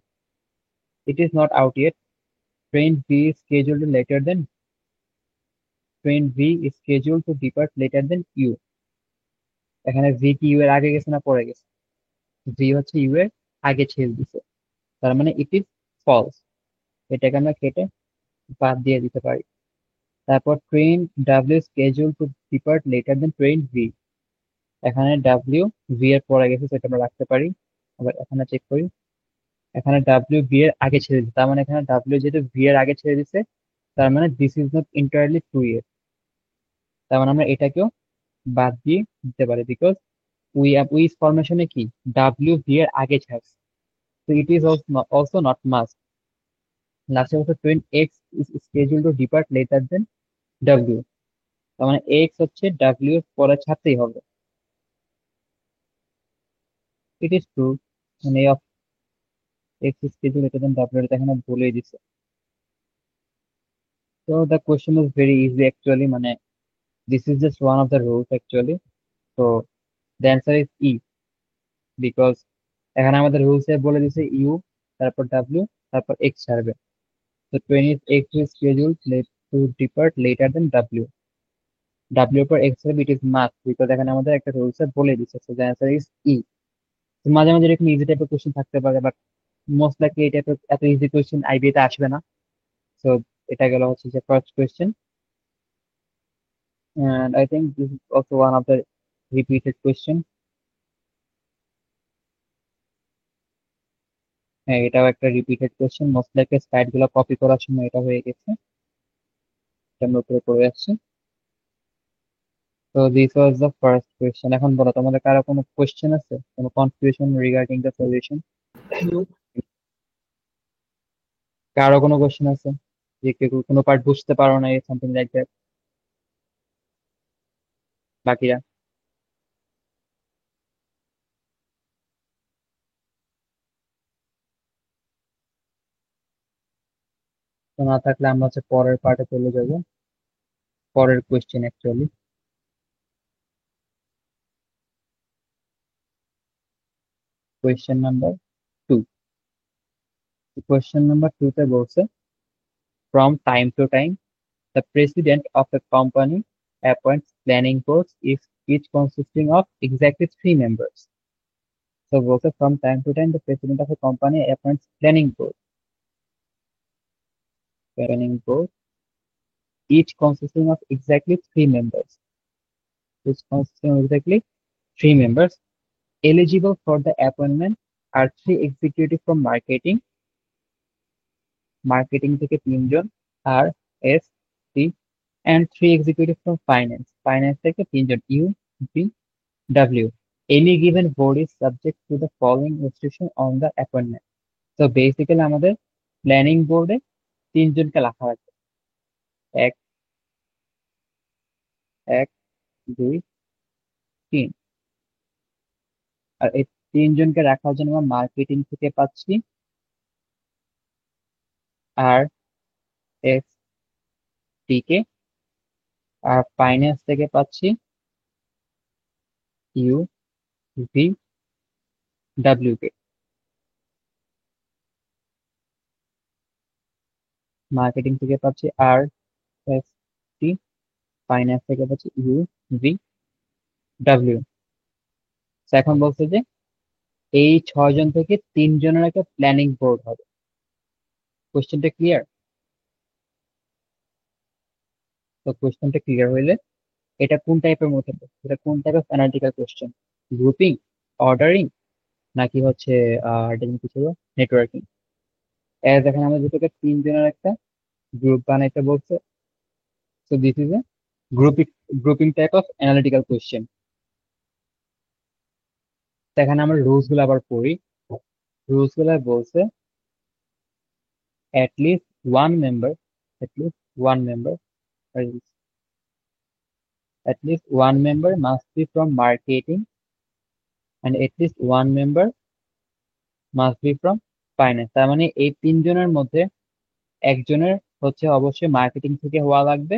It is not out yet, train B schedule to later than, train V schedule to depart later than U. এখানে ভি কি ইউ এর আগে গেছে না পরে গেছে? ভি হচ্ছে ইউ এর আগে ছেড়ে দিছে, তার মানে ইট ইজ ফলস। এটাকে আমরা কেটে বাদ দিয়ে দিতে পারি। তারপর train W schedule to depart later than train V, এখানে ডাব্লিউ ভি এর পরে গেছে, সেটা আমরা রাখতে পারি। আবার এখানে চেক করি, এখানে ডাব্লিউ ভি এর আগে ছেড়ে দিচ্ছে, তার মানে এখানে ডাব্লিউ যেহেতু ভি এর আগে ছেড়ে দিচ্ছে, তার মানে this is not entirely true ইয়ের, তার মানে আমরা এটাকেও বাদ দিয়ে দিতে পারি। বিকজ উই ফরমেশনে কি ডাব্লিউ ভি এর আগে ছাড়ছে, তো it is also not must. লাস্টে হচ্ছে train X is schedule to depart later than W, তার মানে এক্স হচ্ছে ডাব্লিউ এর পরে ছাড়তেই হবে। ইট ইজ ট্রু, মানে X schedule later than W, এটা এখানে বলেই দিছে। তো the question is very easy actually, মানে this is just one of the rules actually. তো the answer is E, because এখানে আমাদের রুলস এ বলে দিছে ইউ, তারপর ডাব্লিউ, তারপর এক্স ছাড়বে। তো train is X is schedule to depart later than W, W পর এক্স হবে, ইট ইজ মাস্ট, বিকজ এখানে আমাদের একটা রুলস এ বলে দিছে। সো দ্য অ্যান্সার ইজ ই। মাঝে মাঝে এরকম ইজি টাইপের কোশ্চেন থাকতে পারে, বাট মোস্ট লাইকলি এই টাইপের এত ইজি কোশ্চেন আইবিএ তে আসবে না। সো এটা গেল হচ্ছে যে first question, and I think this is also one of the repeated question. হ্যাঁ, এটাও একটা repeated question, most likely slide গুলো কপি করার সময় এটা হয়ে গেছে, এটা আমরা উপরে পড়ে আসছি। তো this was the first question. এখন বলো তোমাদের কারো কোনো কোয়েশ্চেন আছে, কোনো কনফিউশন রিগার্ডিং দ্য সলিউশন? কারো কোনো কোয়েশ্চেন আছে যে কেউ কোনো পার্ট বুঝতে পারো না, সামথিং লাইক দ্যাট, বাকিরা? তো না থাকলে আমরা হচ্ছে পরের পার্টে চলে যাবো, পরের question actually, question number 2। Question number 2 তে বলছে, from time to time the president of a company appoints planning boards if each consisting of exactly three members. So both from time to time the president of a company appoints planning board each consisting of exactly three members, each consisting of exactly three members. Eligible for the appointment are three executive from marketing থেকে তিনজন R S T, and three executive from finance থেকে তিনজন U B W. Any given board is subject to the following restriction on the appointment. তো বেসিক্যালি আমাদের প্ল্যানিং বোর্ডে তিনজনকে রাখা হয়েছে, এক, এক, দুই, তিন। আর এই তিনজনকে রাখার জন্য আমরা মার্কেটিং থেকে পাচ্ছি আর এস টি কে, আর ফাইন্যান্স থেকে পাচ্ছি you V W K. Marketing থেকে পাচ্ছি আর এস টি, ফাইন্যান্স থেকে পাচ্ছি ইউ ভি ডাব্লিউ। এখন বলছে যে এই 6 জন থেকে 3 জনের একটা প্ল্যানিং বোর্ড হবে। কোশ্চেনটা ক্লিয়ার? তো কোশ্চেনটা ক্লিয়ার হইলে এটা কোন টাইপের মধ্যে পড়ে? এটা কোন type of analytical question? Grouping, ordering, নাকি হচ্ছে এটা কি ছিল, নেটওয়ার্কিং? এর দেখেন আমাদের দুটোকে 3 জনের একটা গ্রুপ বানাইতে বলছে। So this is a grouping grouping type of analytical question. এখানে আমরা রুলস গুলো আবার পড়ি। রুলস গুলো বলছে at least one member, at least one member, at least one member must be from marketing, and at least one member must be from finance. তার মানে এই 3 জনের মধ্যে একজনের হচ্ছে অবশ্যই মার্কেটিং থেকে হওয়া লাগবে,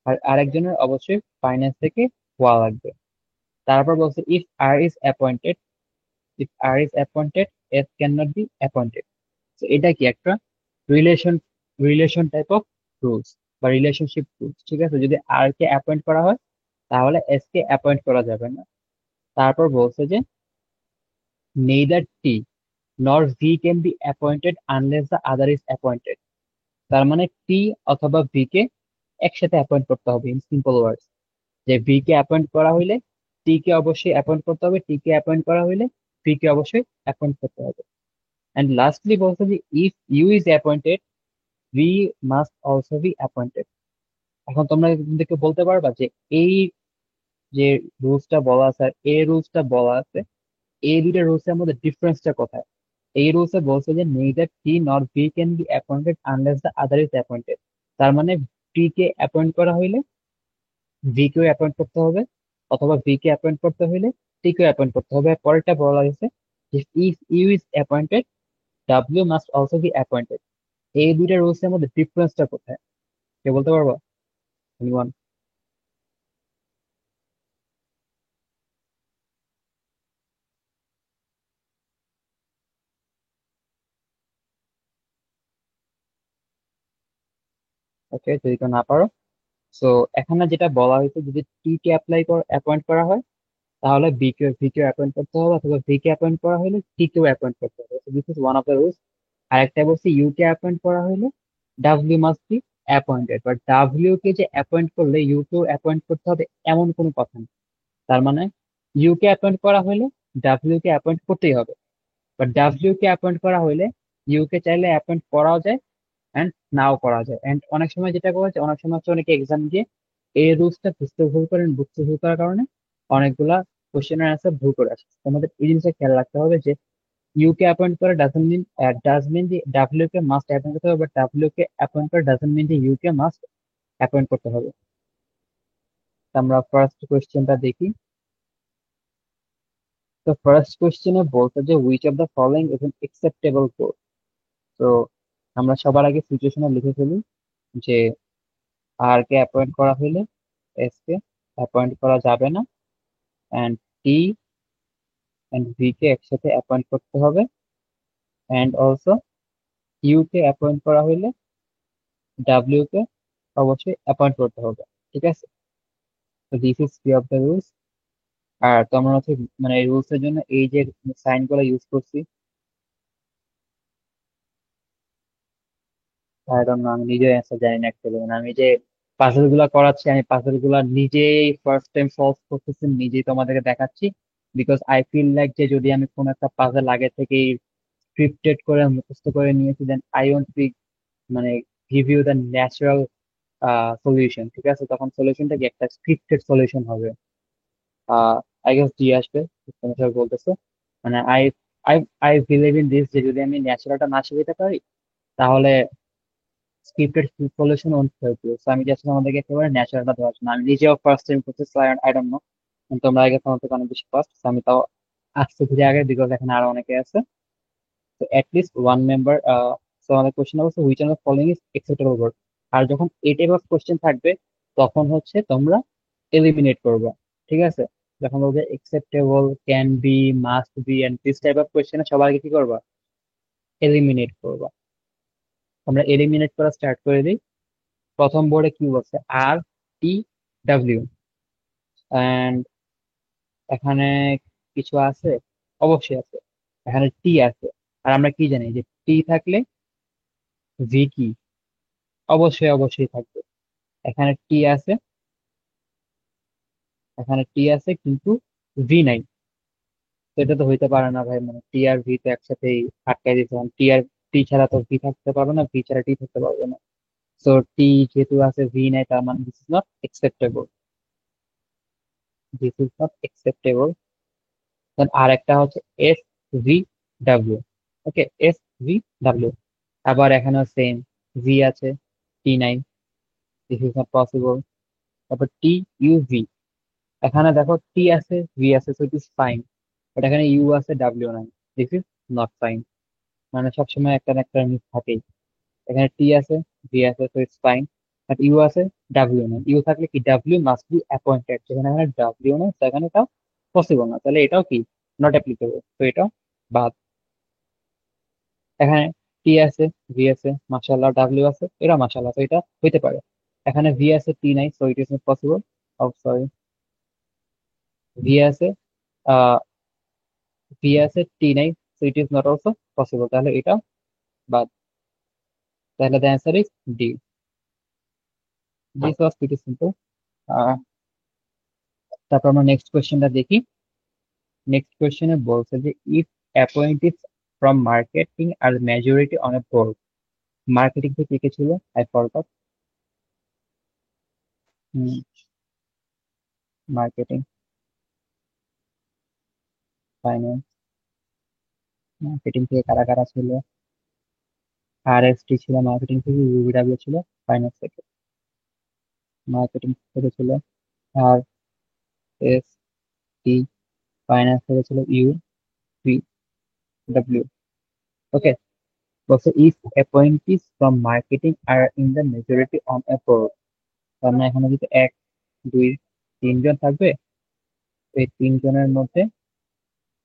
আর আরেকজনের অবশ্যই ফাইন্যান্স থেকে হওয়া লাগবে। তারপর বলছে if R is appointed, S cannot be appointed. So এটা কি একটা relation relation type of rules বা রিলেশনশিপ রুলস, ঠিক আছে? যদি আর কে অ্যাপয়েন্ট করা হয় তাহলে এস কে অ্যাপয়েন্ট করা যাবে না। তারপর বলছে যে neither T nor V can be appointed unless the other is appointed. তার মানে টি অথবা ভি কে একসাথে অ্যাপয়েন্ট করতে হবে। ইন সিম্পল ওয়ার্ডস, যে ভি কে অ্যাপয়েন্ট করা হইলে টি কে অবশ্যই অ্যাপয়েন্ট করতে হবে, টি কে অ্যাপয়েন্ট করা হইলে ভি কে অবশ্যই অ্যাপয়েন্ট করতে হবে। এন্ড লাস্টলি বলছে যে if U is appointed, V must also be appointed. এখন তোমরা কিন্তু বলতে পারবা যে এই যে রুলসটা বলা আছে আর এই রুলসটা বলা আছে, এই দুইটা রুলস এর মধ্যে ডিফারেন্সটা কোথায়? এই রুলসে বলছে যে নেইদার টি নর V can be appointed unless the other is appointed. তার মানে টি কে অ্যাপয়েন্ট করা হইলে ভি কেও অ্যাপয়েন্ট করতে হবে, অথবা ভি কে অ্যাপয়েন্ট করতে হইলে টি কেও অ্যাপয়েন্ট করতে হবে। পরেরটা বলা হয়েছে যে if U is appointed, W must also be appointed. এই দুইটা রুলস এর মধ্যে ডিফারেন্সটা কোথায়? কে বলতে পারবো? এনিওয়ান? ওকে, যদি কেউ না পারো, সো এখানে যেটা বলা হয়েছে যদি টি কে অ্যাপয়েন্ট করা হয় তাহলে ভি কে অ্যাপয়েন্ট করতে হবে, অথবা ভি কে অ্যাপয়েন্ট করা হলে টি কেও অ্যাপয়েন্ট করতে হবে। This is one of the rules. আরেকটা বলছি ইউ কে অ্যাপয়েন্ট করা হলে W must be appointed, but W কে যে অ্যাপয়েন্ট করলে ইউ কেও অ্যাপয়েন্ট করতে হবে এমন কোনো কথা নেই। তার মানে ইউ কে অ্যাপয়েন্ট করা হলে ডাব্লিউ কে অ্যাপয়েন্ট করতেই হবে, বাট ডাব্লিউ কে অ্যাপয়েন্ট করা হলে ইউ কে চাইলে অ্যাপয়েন্ট করাও যায় এন্ড নাও করা যায়। এন্ড অনেক সময় যেটা করা যায়, অনেক সময় হচ্ছে অনেকে এক্সাম দিয়ে এই রুলসটা বুঝতে ভুল করার কারণে অনেকগুলা কোশ্চেনের অ্যান্সার ভুল করে আসে। তোমাদের এই জিনিসটা খেয়াল রাখতে হবে যে ইউ কে অ্যাপয়েন্ট করে ডাজন্ট মিন যে ডাব্লিউ কে মাস্ট অ্যাপয়েন্ট করতে হবে, বাট ডাব্লিউ কে অ্যাপয়েন্ট করে ডাজন্ট মিন যে ইউ কে মাস্ট অ্যাপয়েন্ট করতে হবে। তো আমরা ফার্স্ট কোশ্চেনটা দেখি। তো ফার্স্ট কোশ্চেনে বলতে যে which of the following is an acceptable code. তো আমরা সবার আগে সিচুয়েশনে লিখে ফেলি যে আর কে অ্যাপয়েন্ট করা হলে এস কে অ্যাপয়েন্ট করা যাবে না, অ্যান্ড টি অ্যান্ড ভি কে একসাথে অ্যাপয়েন্ট করতে হবে, অ্যান্ড অলসো ইউ কে অ্যাপয়েন্ট করা হলে ডাব্লিউ কে অবশ্যই অ্যাপয়েন্ট করতে হবে। ঠিক আছে? তো this is three of the rules. আর তো আমরা হচ্ছে মানে এই রুলস এর জন্য এই যে সাইন গুলো ইউজ করছি, একদম আমি নিজেও অ্যান্সার জানি না অ্যাকচুয়ালি। মানে আমি যে পাজল গুলা করাচ্ছি, আমি পাজল গুলা নিজেই ফার্স্ট টাইম সলভ করতেছি, নিজেই তোমাদেরকে দেখাচ্ছি। বিকজ আই ফিল লাইক যে যদি আমি কোনো একটা পাজল আগে থেকেই স্ক্রিপ্টেড করে মুখস্থ করে নিয়েছি, দেন আই ওয়ান্ট বি মানে give you the natural solution. ঠিক আছে? তখন সলিউশনটা কি একটা স্ক্রিপ্টেড সলিউশন হবে। আই গেস জি আসবে, তোমার সাথে বলতেছে। মানে I I I believe in this যে যদি আমি ন্যাচারালটা না শিখাতে পারি তাহলে scripted solution on help you. So আমি জাস্ট আমাদেরকে একেবারে ন্যাচারালটা দেওয়ার জন্য, আমি নিজেও ফার্স্ট টাইম করতেছি, আই ডোন্ট নো। তোমরা আগে তোমার থেকে অনেক বেশি ফার্স্ট, আমি তাও আসতে ধীরে আগে, বিকজ এখানে আরো অনেকে আছে। তো অ্যাটলিস্ট ওয়ান মেম্বার। সো আমাদের কোশ্চেন অবশ্য which of the following is acceptable word. আর যখন এই টাইপ অফ কোশ্চেন থাকবে তখন হচ্ছে তোমরা এলিমিনেট করবে। ঠিক আছে? যখন বলবে acceptable, can be, must be and this type of কোশ্চেনে সবার আগে কি করবা? এলিমিনেট করবা। আমরা এলিমিনেট করা স্টার্ট করে দিই। প্রথম বোর্ডে কি বলছে? আর, টি, ডাব্লিউ। এন্ড এখানে কিছু আছে? অবশ্যই আছে। এখানে টি আছে। আর আমরা কি জানি যে টি থাকলে ভি কি? অবশ্যই অবশ্যই থাকবে। এখানে টি আছে, এখানে টি আছে কিন্তু ভি নাই। তো এটা তো হইতে পারে না ভাই, মানে টি আর ভি তো একসাথেই আটকাই দিতে হবে। টি ছাড়া তো ভি থাকতে পারবে না, ভি ছাড়া টি থাকতে পারবে না। সো টি যেহেতু আছে, ভি নাই, তার মানে this is not acceptable. This is not acceptable. Then আর একটা হচ্ছে S V W. Okay, S V W. আবার এখানেও সেম, ভি আছে, টি নাই, দিস ইজ নট পসিবল। তারপর টি ইউ ভি। এখানে দেখো টি আছে, ভি আছে, so it is fine. But এখানে ইউ আছে, ডাব্লিউ নাই, দিস ইজ নট ফাইন। মানে সবসময় একটা না একটা মিস থাকেই। এখানে টি আছে, ভি আছে, তো ইটস ফাইন। বাট ইউ আছে, ডাব্লিউ নেই। ইউ থাকলে কি ডাব্লিউ মাস্ট বি অ্যাপয়েন্টেড, যেখানে এখানে ডাব্লিউ নেই, সেখানে এটাও পসিবল না, তাহলে এটাও কি নট অ্যাপ্লিকেবল, তো এটাও বাদ। এখানে টি আছে, ভি আছে, মাশাআল্লাহ, ডাব্লিউ আছে, এটা মাশাআল্লাহ, তো এটা হইতে পারে। এখানে ভি আছে, টি নাই, so it is not possible. Oh sorry, V আছে, আহ ভি আছে, টি নাই, so it is not also possible, তাহলে এটা বাদ। তাহলে the answer is D. This was pretty simple. তারপর আমরা নেক্সট কোয়েশ্চেনটা দেখি। নেক্সট কোয়েশ্চেনে বলছে যে if appointees from marketing are majority on a board. Marketing থেকে কে ছিল? I forgot. Marketing, finance. Marketing থেকে কারা কারা ছিল? আর এস টি ছিল মার্কেটিং থেকে, ইউবিডব্লিউ ছিল ফাইন্যান্স থেকে। মার্কেটিং থেকে ছিল আর এস টি, ফাইন্যান্স থেকে ছিল ইউ পি ডব্লিউ। ওকে, বলছে if appointees from marketing are in the majority on a board. তার মানে এখানে যদি এক, দুই, তিনজন থাকবে, এই তিনজনের মধ্যে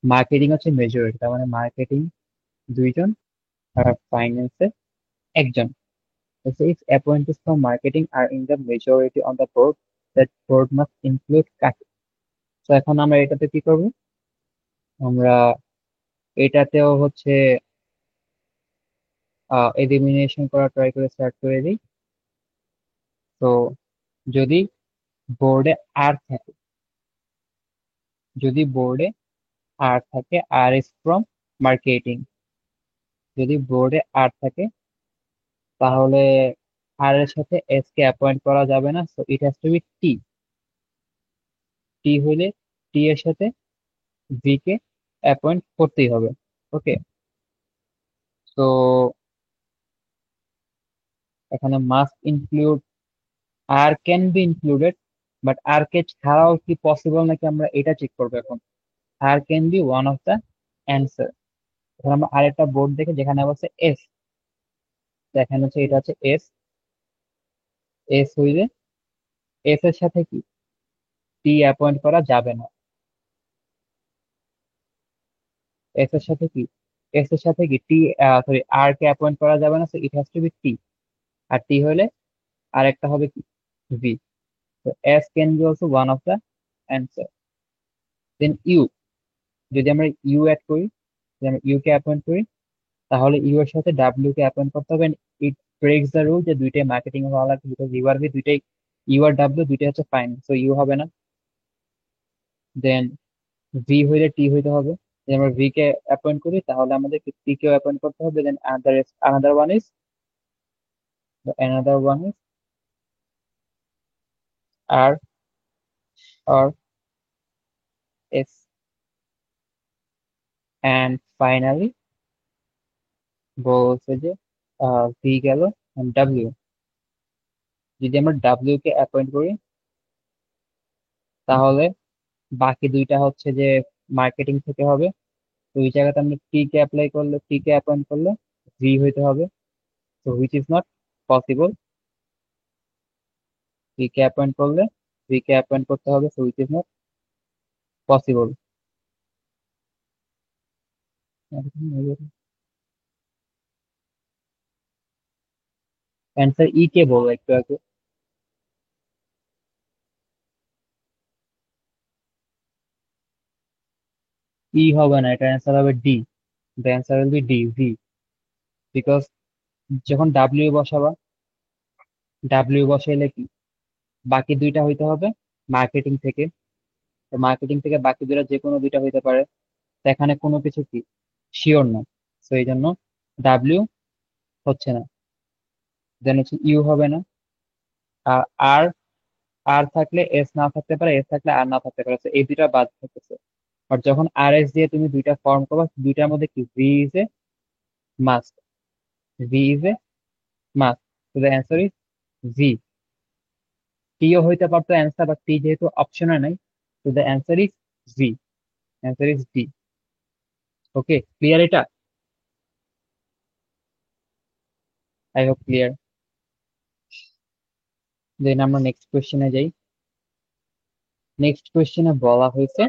মার্কেটিং হচ্ছে মেজরিটি, তার মানে মার্কেটিং দুইজন আর ফাইন্যান্সে একজন। If appointees from marketing are in the majority on the board, that board must include কাকে? তো এখন আমরা এটাতে কি করব? আমরা এটাতেও হচ্ছে এলিমিনেশন করা ট্রাই করে স্টার্ট করে দিই। তো যদি বোর্ডে আর থাকে, যদি বোর্ডে আর থাকে, আর ইজ ফ্রম মার্কেটিং। যদি বোর্ডে আর থাকে, তাহলে আর এর সাথে এস কে অ্যাপয়েন্ট করা যাবে না, so it has to be T. T হইলে টি এর সাথে ভি কে অ্যাপয়েন্ট করতেই হবে। ওকে, তো এখানে must include, R can be included, but R কে ছাড়াও কি পসিবল নাকি আমরা এটা চেক করবো এখন। R can be one of the answer. এখন আমরা আরেকটা বোর্ড দেখে যেখানে বলছে এস, এখানে হচ্ছে এটা হচ্ছে এস। এস হইলে এস এর সাথে কি টি অ্যাপয়েন্ট করা যাবে না। এস এর সাথে কি, এস এর সাথে কি টি, সরি, আর কে অ্যাপয়েন্ট করা যাবে না, so it has to be T. আর টি হলে আরেকটা হবে কি, ভি। তো S can be also one of the answer. Then U, যদি আমরা ইউ অ্যাড করি, যদি আমরা ইউ কে অ্যাপয়েন্ট করি, তাহলে ইউ এর সাথে ডাব্লিউ কে অ্যাপয়েন্ট করতে হবে। ইট ব্রেক্স দ্য রুল যে দুইটাই মার্কেটিং হওয়া লাগবে, বিকজ ইউ আর ভি দুইটাই, ইউ আর ডাব্লিউ দুইটাই হচ্ছে ফাইন, সো ইউ হবে না। দেন ভি হইলে টি হইতে হবে। যদি আমরা ভি কে অ্যাপয়েন্ট করি, তাহলে আমাদের টি কেও অ্যাপয়েন্ট করতে হবে। Then another one is R or S. And finally বলছে যে ভি গেল, ডাব্লিউ। যদি আমরা ডাব্লিউ কে অ্যাপয়েন্ট করি, তাহলে বাকি দুইটা হচ্ছে যে মার্কেটিং থেকে হবে। তো ওই জায়গাতে আমরা টি কে অ্যাপ্লাই করলে, টি কে অ্যাপয়েন্ট করলে ভি হইতে হবে, তো which is not possible. V কে অ্যাপয়েন্ট করলে ভি কে অ্যাপয়েন্ট করতে হবে, so which is not possible. Answer E কে বলো একটু আগে। ই হবে না, এটা অ্যান্সার হবে D. The answer will be D, V. Because যখন ডাব্লিউ বসাবা, ডাব্লিউ বসাইলে কি বাকি দুইটা হইতে হবে মার্কেটিং থেকে। তো মার্কেটিং থেকে বাকি দুইটা যে কোনো দুইটা হইতে পারে। তো এখানে কোনো কিছু কি শিওর না, তো এই জন্য ডাব্লিউ হচ্ছে না। দেন হচ্ছে ইউ হবে না। আর আর, আর থাকলে এস না থাকতে পারে, এস থাকলে আর না থাকতে পারে, তো এই দুইটা বাদ থাকতেছে। আর যখন আর এস দিয়ে তুমি দুইটা ফর্ম করবা, দুইটার মধ্যে কি V is a must, V is a must. তো দ্য অ্যান্সার ইজ ভি। টিও হইতে পারতো অ্যান্সার, বাট টি যেহেতু অপশনে নাই, তো the answer is V. Answer is D. Okay, clear এটা? I hope clear. দেন আমরা নেক্সট কোয়েশ্চেনে যাই। নেক্সট কোয়েশ্চেনে বলা হয়েছে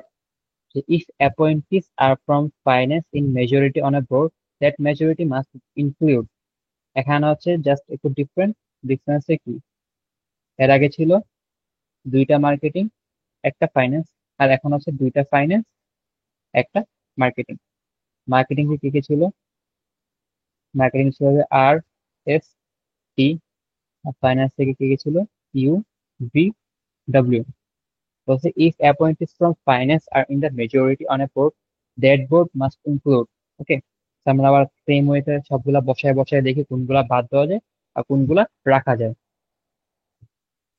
যে if appointees are from finance in majority on a board, that majority must include। এখানে হচ্ছে জাস্ট একটু ডিফারেন্ট। ডিফারেন্স কি, এর আগে ছিল দুইটা মার্কেটিং একটা ফাইন্যান্স, আর এখন হচ্ছে দুইটা ফাইন্যান্স একটা মার্কেটিং। মার্কেটিং কি কি ছিল? মার্কেটিং ছিল আর এস টি, আর ফাইন্যান্স থেকে কি কি ছিল? U V W. বলছে if appointees from finance are in the majority on a board, that board must include। ওকে, আমরা আবার সেম ওয়েতে সবগুলা বসায় বসায় দেখি কোনগুলা বাদ দেওয়া যায় আর কোনগুলা রাখা যায়।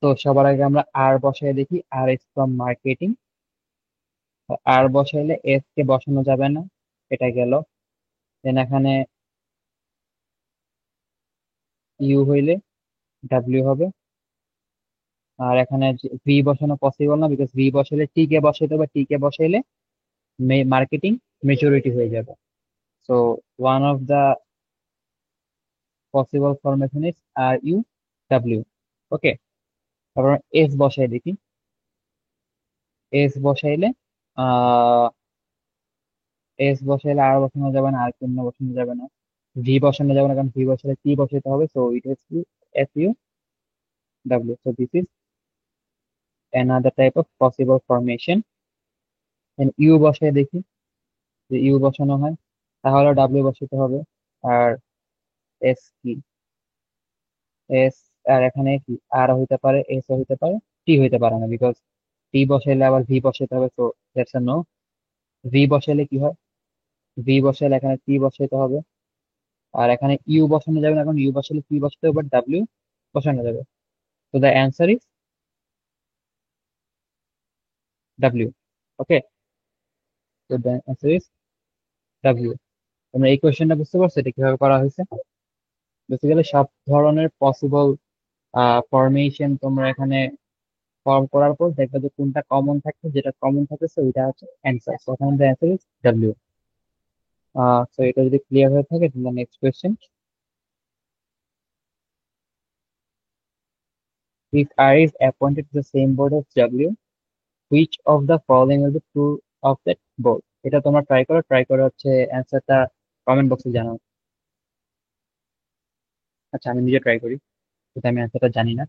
তো সবার আগে আমরা আর বসায় দেখি, R is from marketing. R বসাইলে এস কে বসানো যাবে না, এটা গেল। দেন এখানে ইউ হইলে ডাব্লিউ হবে। আর এখানে ভি বসানো পসিবল না, বিকজ ভি বসাইলে টি কে বসাইতে হবে, টি কে বসাইলে মার্কেটিং মেজরিটি হয়ে যাবে। So one of the possible formation is R U W. Okay, তারপর এস বসাই দেখি। এস বসাইলে এস বসাইলে আর বসানো যাবে না, আর চিহ্ন বসানো যাবে না, ভি বসানো যাবে না, কারণ ভি বসালে টি বসাইতে হবে। So it is S U W. So this is another type of possible formation। And U বসাই দেখি, যে ইউ বসানো হয় তাহলে ডাব্লিউ বসাতে হবে। আর এস কি, এস, আর এখানে কি আর হইতে পারে, এস হইতে পারে, টি হইতে পারে না, বিকজ টি বসাইলে আবার ভি বসাতে হবে। তো দ্যাটস নো। ভি বসাইলে কি হয়, ভি বসাইলে এখানে টি বসাইতে হবে। আর এখানে ইউ বসানো যাবে না, এখন ইউ বসালে টি বসাতে হবে, বাট ডাব্লিউ বসানো যাবে। তো দ্য অ্যান্সার ইজ ডাব্লিউ। ওকে, তো দ্য অ্যান্সার ইজ ডাব্লিউ। তোমরা এই কোয়েশ্চেনটা বুঝতে পারছো এটা কিভাবে করা হয়েছে? বেসিক্যালি সব ধরনের পসিবল ফরমেশন তোমরা এখানে ফর্ম করার পর দেখবে যে কোনটা কমন থাকছে, যেটা কমন থাকছে ওইটা হচ্ছে অ্যান্সার। তো এখানে দ্য অ্যান্সার ইজ ডাব্লিউ। তো এটা যদি ক্লিয়ার হয়ে থাকে, তাহলে next question. If R is appointed to the same board as W, which of the following will be true of that board? এটা তোমরা ট্রাই করো, ট্রাই করে হচ্ছে অ্যান্সারটা কমেন্ট বক্সে জানাও। আচ্ছা, আমি নিজে ট্রাই করি, কিন্তু আমি অ্যান্সারটা জানি না।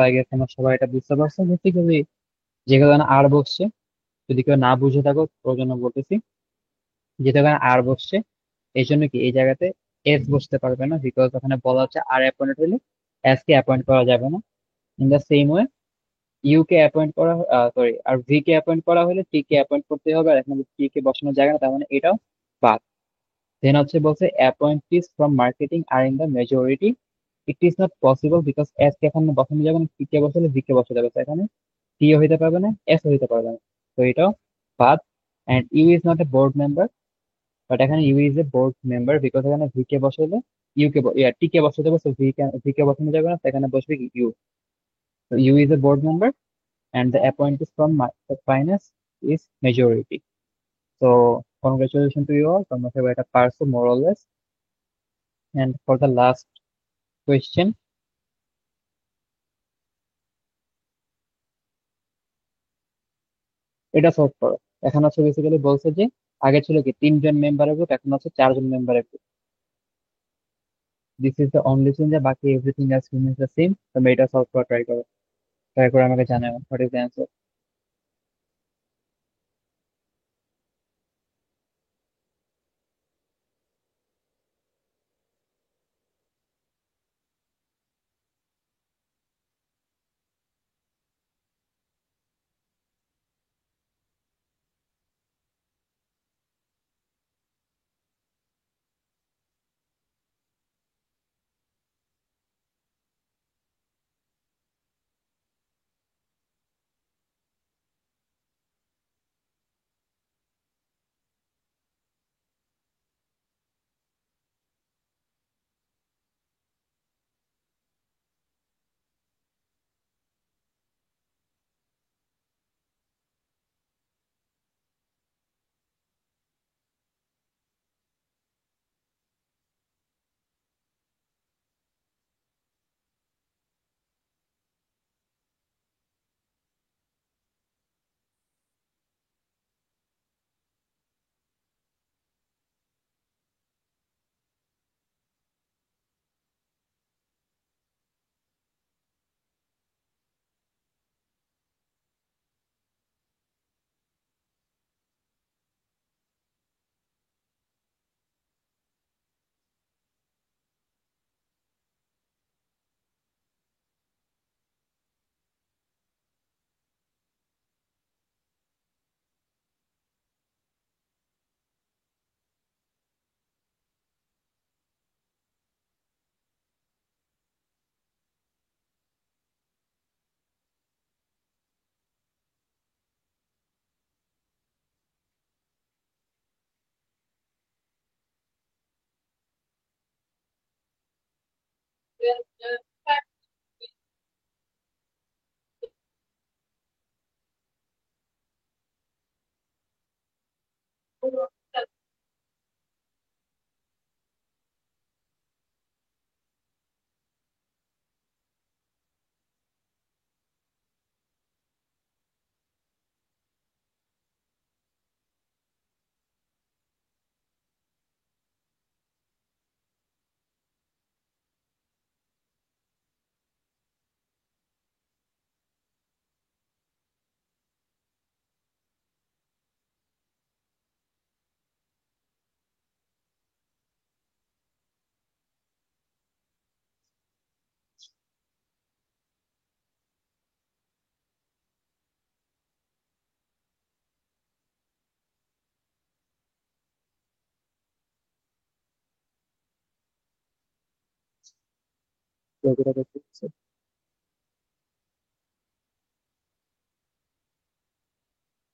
আই গেস আমরা সবাই এটা বুঝতে পারছো। বেসিক্যালি যেখানে আর বসছে, যদি কেউ না বুঝে থাকো ওর জন্য বলতেছি, যেখানে আর বসছে এই জন্য কি এই জায়গাতে এস বসতে পারবে না, বিকজ ওখানে বলা হচ্ছে আর অ্যাপয়েন্ট হলে এস কে অ্যাপয়েন্ট করা যাবে না। In the same way U কে অ্যাপয়েন্ট করা, সরি, আর ভি কে অ্যাপয়েন্ট করা হলে টি কে অ্যাপয়েন্ট করতে হবে, আর এখানে টি কে বসানোর জায়গা না, তার মানে এটাও বাদ। দেন হচ্ছে বলছে appointees from marketing are in the majority, it is not possible because S কে এখানে বসানো যাবে না, টি কে বসালে ভি কে বসাতে হবে, তো এখানে টি ও হইতে পারবে না, এস ও হইতে পারবে না, তো এটাও বাদ। And U is not a board member, but এখানে U is a board member because এখানে ভি কে বসালে ইউ কে টি কে বসাতে হবে, তো ভি কে বসানো যাবে না, তো এখানে বসবে কি ইউ। তো U is a board member and the appointees from the finance is majority. So congratulations to you all. তোমরা সবাই এটা পারছো more or less. And for the last question, এটা সলভ করো। এখন হচ্ছে বেসিক্যালি বলছে যে আগে ছিল কি তিনজন মেম্বারের গ্রুপ, এখন হচ্ছে চারজন মেম্বারের group. This is the only change, বাকি everything else remains the same. তোমরা এটা সলভ করা ট্রাই করো, ট্রাই করে আমাকে জানাও what is the answer.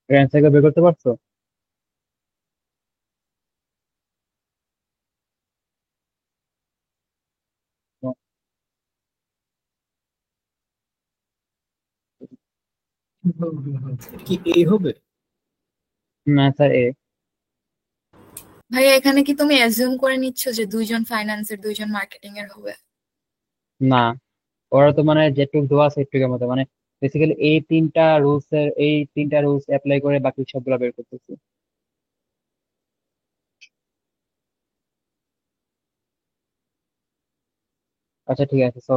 Answer বের করতে পারছো? কি এই হবে? না স্যার, এ। ভাইয়া এখানে কি তুমি অ্যাজিউম করে নিচ্ছ যে দুইজন ফাইন্যান্সের দুইজন মার্কেটিং এর হবে? না, ওরা তো মানে যেটুকু দেওয়া আছে সেটুকুর মতো, মানে বেসিক্যালি এই তিনটা রুলস অ্যাপ্লাই করে বাকি সবগুলো বের করতেছি। আচ্ছা ঠিক আছে, তো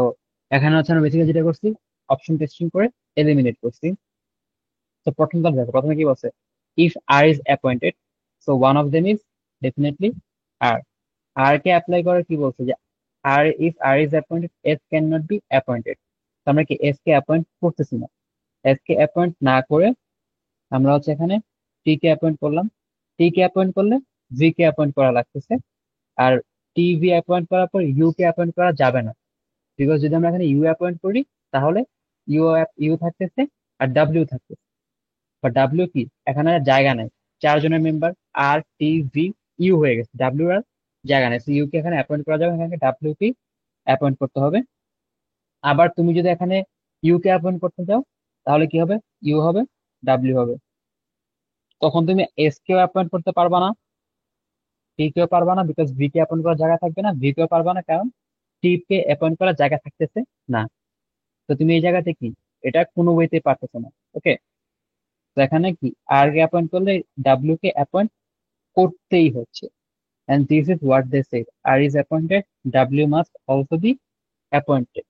এখানে হচ্ছে আমরা বেসিক্যালি যেটা করছি অপশন টেস্টিং করে এলিমিনেট করছি। তো প্রথমটা দেখো, প্রথমে কি বলছে, if R is appointed, so one of them is definitely R. R কে অ্যাপ্লাই করে কি বলছে যে R if R is appointed S can not be appointed. আমরা কি এস কে অ্যাপয়েন্ট করতেছি না। এস কে অ্যাপয়েন্ট না করে আমরা হচ্ছে এখানে টি কে অ্যাপয়েন্ট করলাম। টি কে অ্যাপয়েন্ট করলে ভি কে অ্যাপয়েন্ট করা লাগতেছে। আর টি ভি অ্যাপয়েন্ট করার পর ইউ কে অ্যাপয়েন্ট করা যাবে না, বিকজ যদি আমরা এখানে ইউ অ্যাপয়েন্ট করি তাহলে ইউ ইউ থাকতেছে আর ডাব্লিউ থাকতেছে। বা ডাব্লিউ কি, এখানে আর জায়গা নাই, চারজনের member R T V U হয়ে গেছে, ডাব্লিউ আর জায়গা নেই, ইউ কে এখানে অ্যাপয়েন্ট করা যাবে, এখানে ডাব্লিউ কে অ্যাপয়েন্ট করতে হবে। আবার তুমি যদি এখানে ইউ কে অ্যাপয়েন্ট করতে চাও তাহলে কি হবে, ইউ হবে, ডাব্লিউ হবে। তখন তুমি এস কেও অ্যাপয়েন্ট করতে পারবা না, টি কেও পারবা না, বিকজ ভি কে অ্যাপয়েন্ট করার জায়গা থাকবে না, ভি কেও পারবা না কারণ টি কে অ্যাপয়েন্ট করার জায়গা থাকতেছে না। তো তুমি এই জায়গাতে কি, এটা কোনো ওয়েতে পারতেছো না। ওকে, তো এখানে কি আর কে অ্যাপয়েন্ট করলে ডাব্লিউ কে অ্যাপয়েন্ট করতেই হচ্ছে। and this is what they said, R is appointed, W must also be appointed.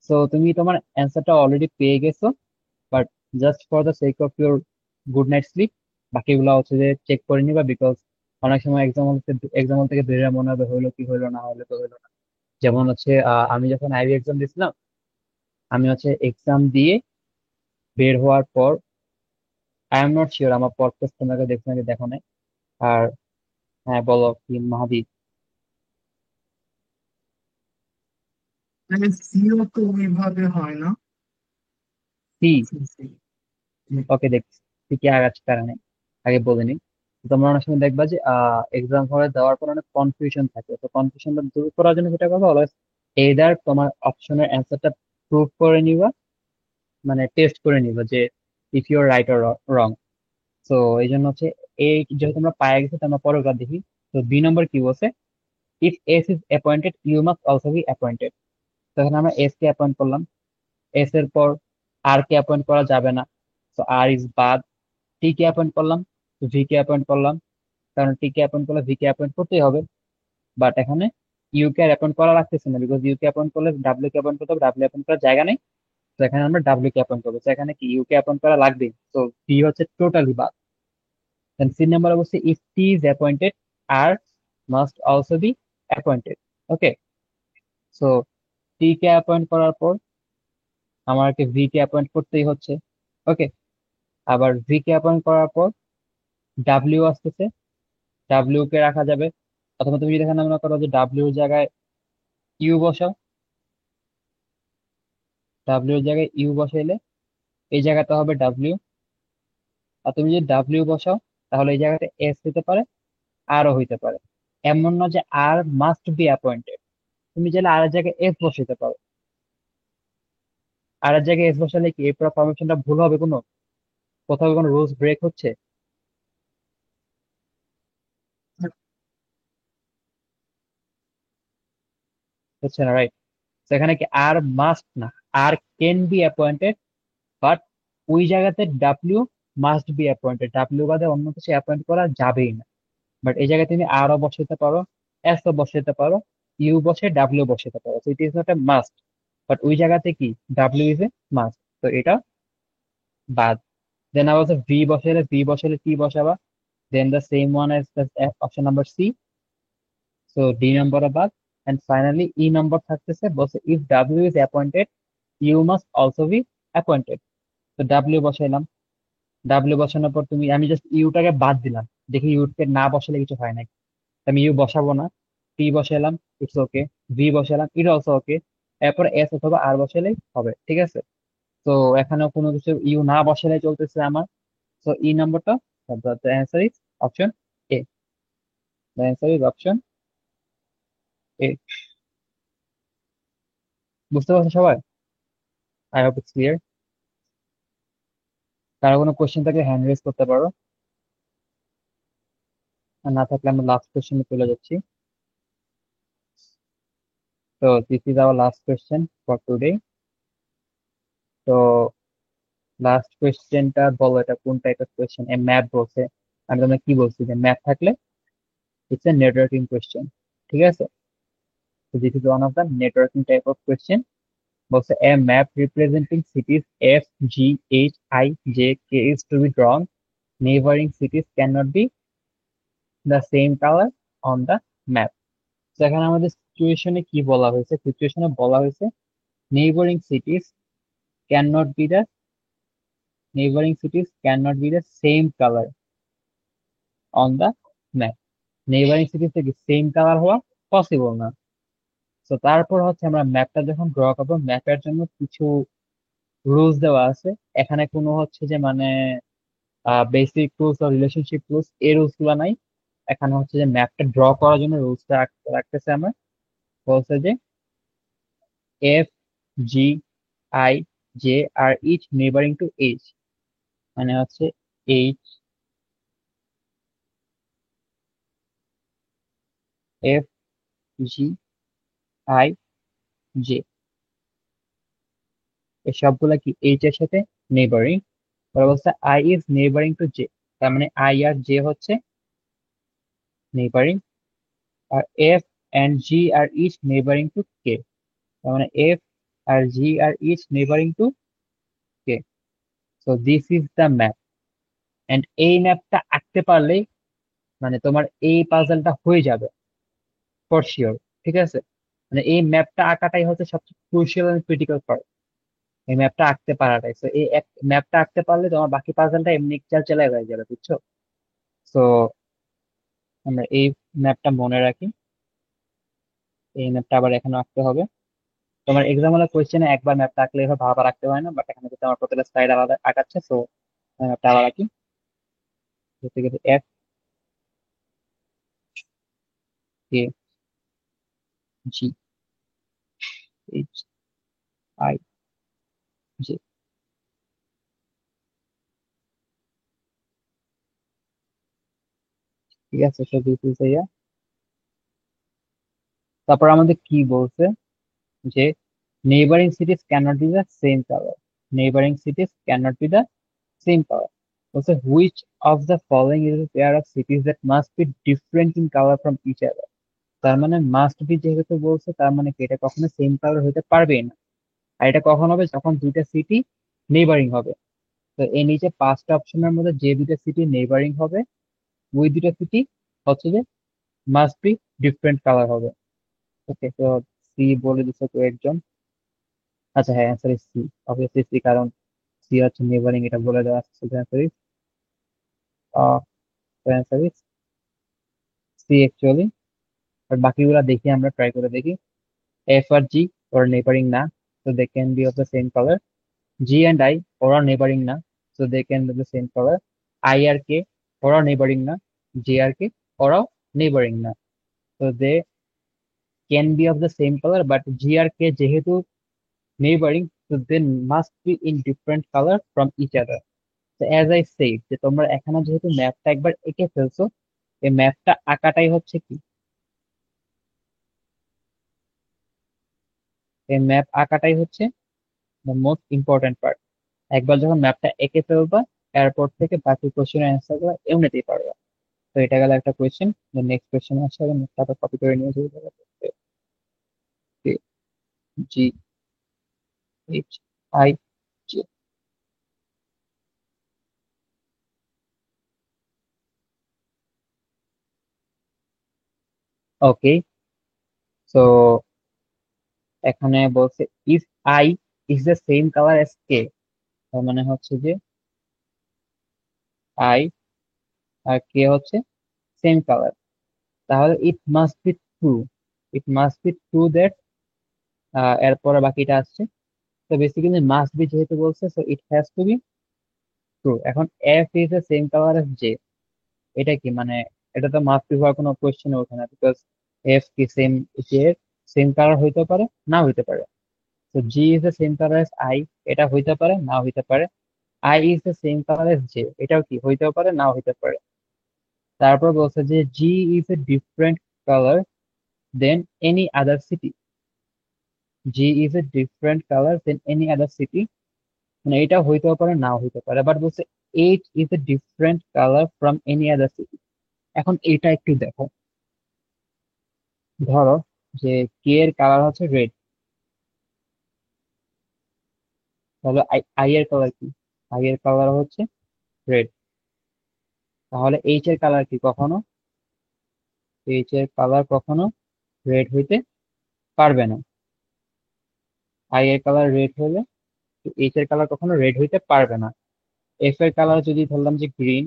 So তুমি তোমার অ্যান্সারটা অলরেডি পেয়ে গেছো, but just for the sake of your good night sleep বাকিগুলো হচ্ছে যে চেক করে নিবা, বিকজ অনেক সময় এক্সাম হল থেকে বেরিয়ে মনে হবে হইলো কি হইলো না, হইলো তো হইলো না। যেমন হচ্ছে আমি যখন আইবি এক্সাম দিয়েছিলাম, আমি হচ্ছে এক্সাম দিয়ে বের হওয়ার পর আই এম নট শিওর আমার পডকাস্ট তোমাকে দেখছো নাকি দেখো নাই। আর হ্যাঁ বলো কি মাহাদি। মানে সিও তো ওইভাবে হয় না। C, C. ওকে দেখছি, ঠিকই আগাচ্ছে কারণে আগে বলিনি। তোমরা অনেক সময় দেখবা যে এক্সাম হলে দেওয়ার পর অনেক কনফিউশন থাকে, তো কনফিউশনটা দূর করার জন্য যেটা করবো অলওয়েজ এইদার তোমার অপশনের অ্যান্সারটা প্রুভ করে নিবা, মানে টেস্ট করে নিবা যে ইফ ইউর রাইট অর রং। তো এই জন্য হচ্ছে এই যেহেতু আমরা পায়ে গেছি তো আমরা পরের বার দেখি। তো বি নম্বর কি বলছে, if S is appointed U must also be appointed. তখন আমরা এস কে অ্যাপয়েন্ট করলাম, এস এর পর আর কে অ্যাপয়েন্ট করা যাবে না, তো আর ইজ বাদ। টি কে অ্যাপয়েন্ট করলাম, ভি কে অ্যাপয়েন্ট করলাম, কারণ টি কে অ্যাপয়েন্ট করলে ভি কে অ্যাপয়েন্ট করতেই হবে। বাট এখানে ইউ কে অ্যাপয়েন্ট করা লাগতেছে না, বিকজ ইউ কে অ্যাপয়েন্ট করলে ডাব্লিউ কে অ্যাপয়েন্ট করতে হবে, ডাব্লিউ অ্যাপয়েন্ট করার জায়গা নেই। তো এখানে আমরা ডাব্লিউ কে অ্যাপয়েন্ট করবো, তো এখানে কি ইউ কে অ্যাপয়েন্ট করা লাগবে, তো ভি হচ্ছে টোটালি বাদ। দেন সি নাম্বার অবশ্যই if T is appointed R must also be appointed. Okay, so T কে অ্যাপয়েন্ট করার পর আমাকে ভি কে অ্যাপয়েন্ট করতেই হচ্ছে। ওকে, আবার ভি কে অ্যাপয়েন্ট করার পর ডাব্লিউ আসতেছে, ডাব্লিউ কে রাখা যাবে, অথবা তুমি যদি এখানে মনে করো যে ডাব্লিউ এর জায়গায় ইউ বসাও, ডাব্লিউ এর জায়গায় ইউ বসাইলে এই জায়গাটা হবে ডাব্লিউ। আর তুমি যদি ডাব্লিউ বসাও তাহলে এই জায়গাটা এস হইতে পারে, আরও হইতে পারে। এমন না যে আর মাস্ট বি অ্যাপয়েন্টেড, তুমি চাইলে আর এর জায়গায় এস বসাইতে পারো। আর এর জায়গায় এস বসালে কি এই পুরো ফরমেশনটা ভুল হবে, কোনো কোথাও কোনো রুলস ব্রেক হচ্ছে, হচ্ছে না, রাইট? সেখানে কি আর মাস্ট না, আর ক্যান বি অ্যাপয়েন্টেড, বাট ওই জায়গাতে W must be appointed, W বাদে অন্য কিছু অ্যাপয়েন্ট করা যাবেই না। বাট এই জায়গায় তুমি আরও বসাতে পারো, এস ও বসাতে পারো, ইউ বসে ডাব্লিউ বসাতে পারো, তো it is not a must. But ওই জায়গাতে কি ডাব্লিউ ইজ এ মাস্ট, তো এটা বাদ। দেন আবার ভি বসালে টি বসাবা, then the same one as option number C, so D নম্বর বাদ। এন্ড ফাইনালি ই নম্বর থাকতেছে, বলছে if W is appointed U must also be appointed. তো ডাব্লিউ বসাইলাম, ডাব্লিউ বসানোর পর আমি জাস্ট ইউটাকে বাদ দিলাম, দেখি ইউকে না বসালে কিছু হয় নাই, আমি ইউ বসাবো না। টি বসালাম, ইটস ওকে। ভি বসালাম, ইট অলসো ওকে। এরপর এস অথবা আর বসালেই হবে, ঠিক আছে। তো এখানেও কোনো কিছু ইউ না বসালে চলতেছে আমার। তো ই নাম্বারটা, the answer is option A, the answer is option এ। বুঝতে পারছো সবাই? I hope it's clear. কারো কোনো কোশ্চেন থাকলে হ্যান্ড রেজ করতে পারো, আর না থাকলে আমরা লাস্ট কোশ্চেনে চলে যাচ্ছি। তো this is our last question for today. তো লাস্ট কোয়েশ্চেনটা বলো, এটা কোন টাইপের কোয়েশ্চেন? এ ম্যাথ বলছে, আমি তোমাকে কি বলছি যে ম্যাথ থাকলে ইটস এ নেটওয়ার্কিং কোয়েশ্চেন, ঠিক আছে। So this is one of the networking type of question বলছে a map representing cities F, G, H, I, J, K is to be drawn. Neighboring cities cannot be the same color on the map. তো এখানে আমাদের সিচুয়েশনে কি বলা হয়েছে? সিচুয়েশনে বলা হয়েছে neighboring cities cannot be the same color on the map. Neighbouring সিটিজ থেকে সেম কালার হওয়া পসিবল না। তো তারপর হচ্ছে আমরা ম্যাপটা যখন ড্র করবো, ম্যাপের জন্য কিছু রুলস দেওয়া আছে। এখানে কোনো হচ্ছে যে মানে বেসিক রুলস বা রিলেশনশিপ রুলস, এই রুলস গুলা নাই। এখানে হচ্ছে যে ম্যাপটা ড্র করার জন্য রুলসটা রাখতেছে আমরা। বলছে যে F, G, I, J are each neighbouring to H, মানে হচ্ছে H, F, G, I, J, এই সবগুলা কি এইচ এর সাথে নেইবারিং। পরে বলছে I is neighbouring to J, তার মানে আই আর জে হচ্ছে নেইবারিং। আর F and G are each neighbouring to K, তার মানে এফ আর G are each neighbouring to K. So this is the map. And এই ম্যাপটা আঁকতে পারলেই মানে তোমার এই পাজলটা হয়ে যাবে ফর শিওর। ঠিক আছে, মানে এই ম্যাপটা আঁকাটাই হচ্ছে সবচেয়ে ক্রুশিয়াল এন্ড ক্রিটিক্যাল পার্ট, এই ম্যাপটা আঁকতে পারাটাই। তো এই ম্যাপটা আঁকতে পারলে তোমার বাকি পাজলটা এমনি চাল চালাই হয়ে যাবে, বুঝছো? তো আমরা এই ম্যাপটা মনে রাখি, এই ম্যাপটা আবার এখানে আঁকতে হবে। তোমার এক্সাম হলে কোয়েশ্চেনে একবার ম্যাপটা আঁকলে হবে, বারবার আঁকতে হয় না। বাট এখানে কিন্তু আমার প্রত্যেকটা স্লাইড আলাদা আঁকাচ্ছে, তো ম্যাপটা আবার আঁকি। হচ্ছে গেছে F, K, G, H, I, J. ঠিক আছে, সো দিস ইজ ইয়া। তারপর আমাদের কি বলছে যে neighbouring cities cannot be the same colour, neighbouring cities cannot be the same colour. বলছে which of the following is a pair of cities that must be different in colour from each other. তার মানে মাস্ট বি যেহেতু বলছে, তার মানে কি এটা কখনো সেম কালার হতে পারবে না। আর এটা কখন হবে? যখন দুইটা সিটি নেইবারিং হবে। তো এই নিচে পাঁচটা অপশনের মধ্যে যে দুইটা সিটি নেইবারিং হবে, ওই দুইটা সিটি হচ্ছে যে মাস্ট বি ডিফারেন্ট কালার হবে। ওকে, তো সি বলে দিচ্ছে তো একজন। আচ্ছা হ্যাঁ, answer is C, obviously C, কারণ সি হচ্ছে নেইবারিং, এটা বলে দেওয়া আছে। Answer is answer is C actually. আর বাকিগুলা দেখি, আমরা ট্রাই করে দেখি। এফ আর জি ওরা নেইবারিং না, so they can be of the same color. G and I ওরা নেইবারিং না, so they can be the same color. I আর কে ওরা নেইবারিং না, J আর কে ওরাও নেইবারিং না, so they can be of the same color, but G আর কে যেহেতু neighbouring, so they must be in different color from each other. So as I said, যে তোমরা এখানে যেহেতু ম্যাপটা একবার এঁকে ফেলছো, এই ম্যাপটা আঁকাটাই হচ্ছে কি, এই ম্যাপ আঁকাটাই হচ্ছে দ্য মোস্ট ইম্পর্টেন্ট পার্ট। একবার যখন ম্যাপটা এঁকে ফেলবা, এরপর থেকে বাকি কোশ্চেনের অ্যান্সার গুলো এমনিতেই পারবা। তো এটা গেল একটা কোয়েশ্চেন। নেক্সট কোয়েশ্চেন আসছে, আমি ম্যাপটা কপি করে নিয়ে যাবো। G, H, I, J. Okay, so এখানে বলছে if I is the same colour as K, তার মানে হচ্ছে যে আই আর কে হচ্ছে সেম কালার, তাহলে it must be true, it must be true that, এরপরে বাকিটা আসছে। তো বেসিক্যালি মাস্ট বি যেহেতু বলছে, so it has to be true. এখন F is the same colour as J, এটা কি মানে, এটা তো মাস্ট বি হওয়ার কোনো কোয়েশ্চেন ওঠে না, বিকজ এফ কি সেম, জে এর সেম কালার হইতে পারে, না হইতে পারে। তো G is the same colour as I, এটা হইতে পারে, না হইতে পারে। I is the same colour as J, এটাও কি হইতেও পারে, না হইতে পারে। তারপর বলছে যে G is a different colour than any other city, G is a different colour than any other city, মানে এটা হইতেও পারে, নাও হইতে পারে। বাট বলছে H is a different colour from any other city. এখন এটা একটু দেখো, ধরো যে কে এর কালার হচ্ছে রেড, তাহলে আই এর কালার কি? আই এর কালার হচ্ছে রেড। তাহলে এইচ এর কালার কি? কখনো এইচ এর কালার কখনো রেড হইতে পারবে না। আই এর কালার রেড হলে এইচ এর কালার কখনো রেড হইতে পারবে না। এফ এর কালার যদি ধরলাম যে গ্রিন,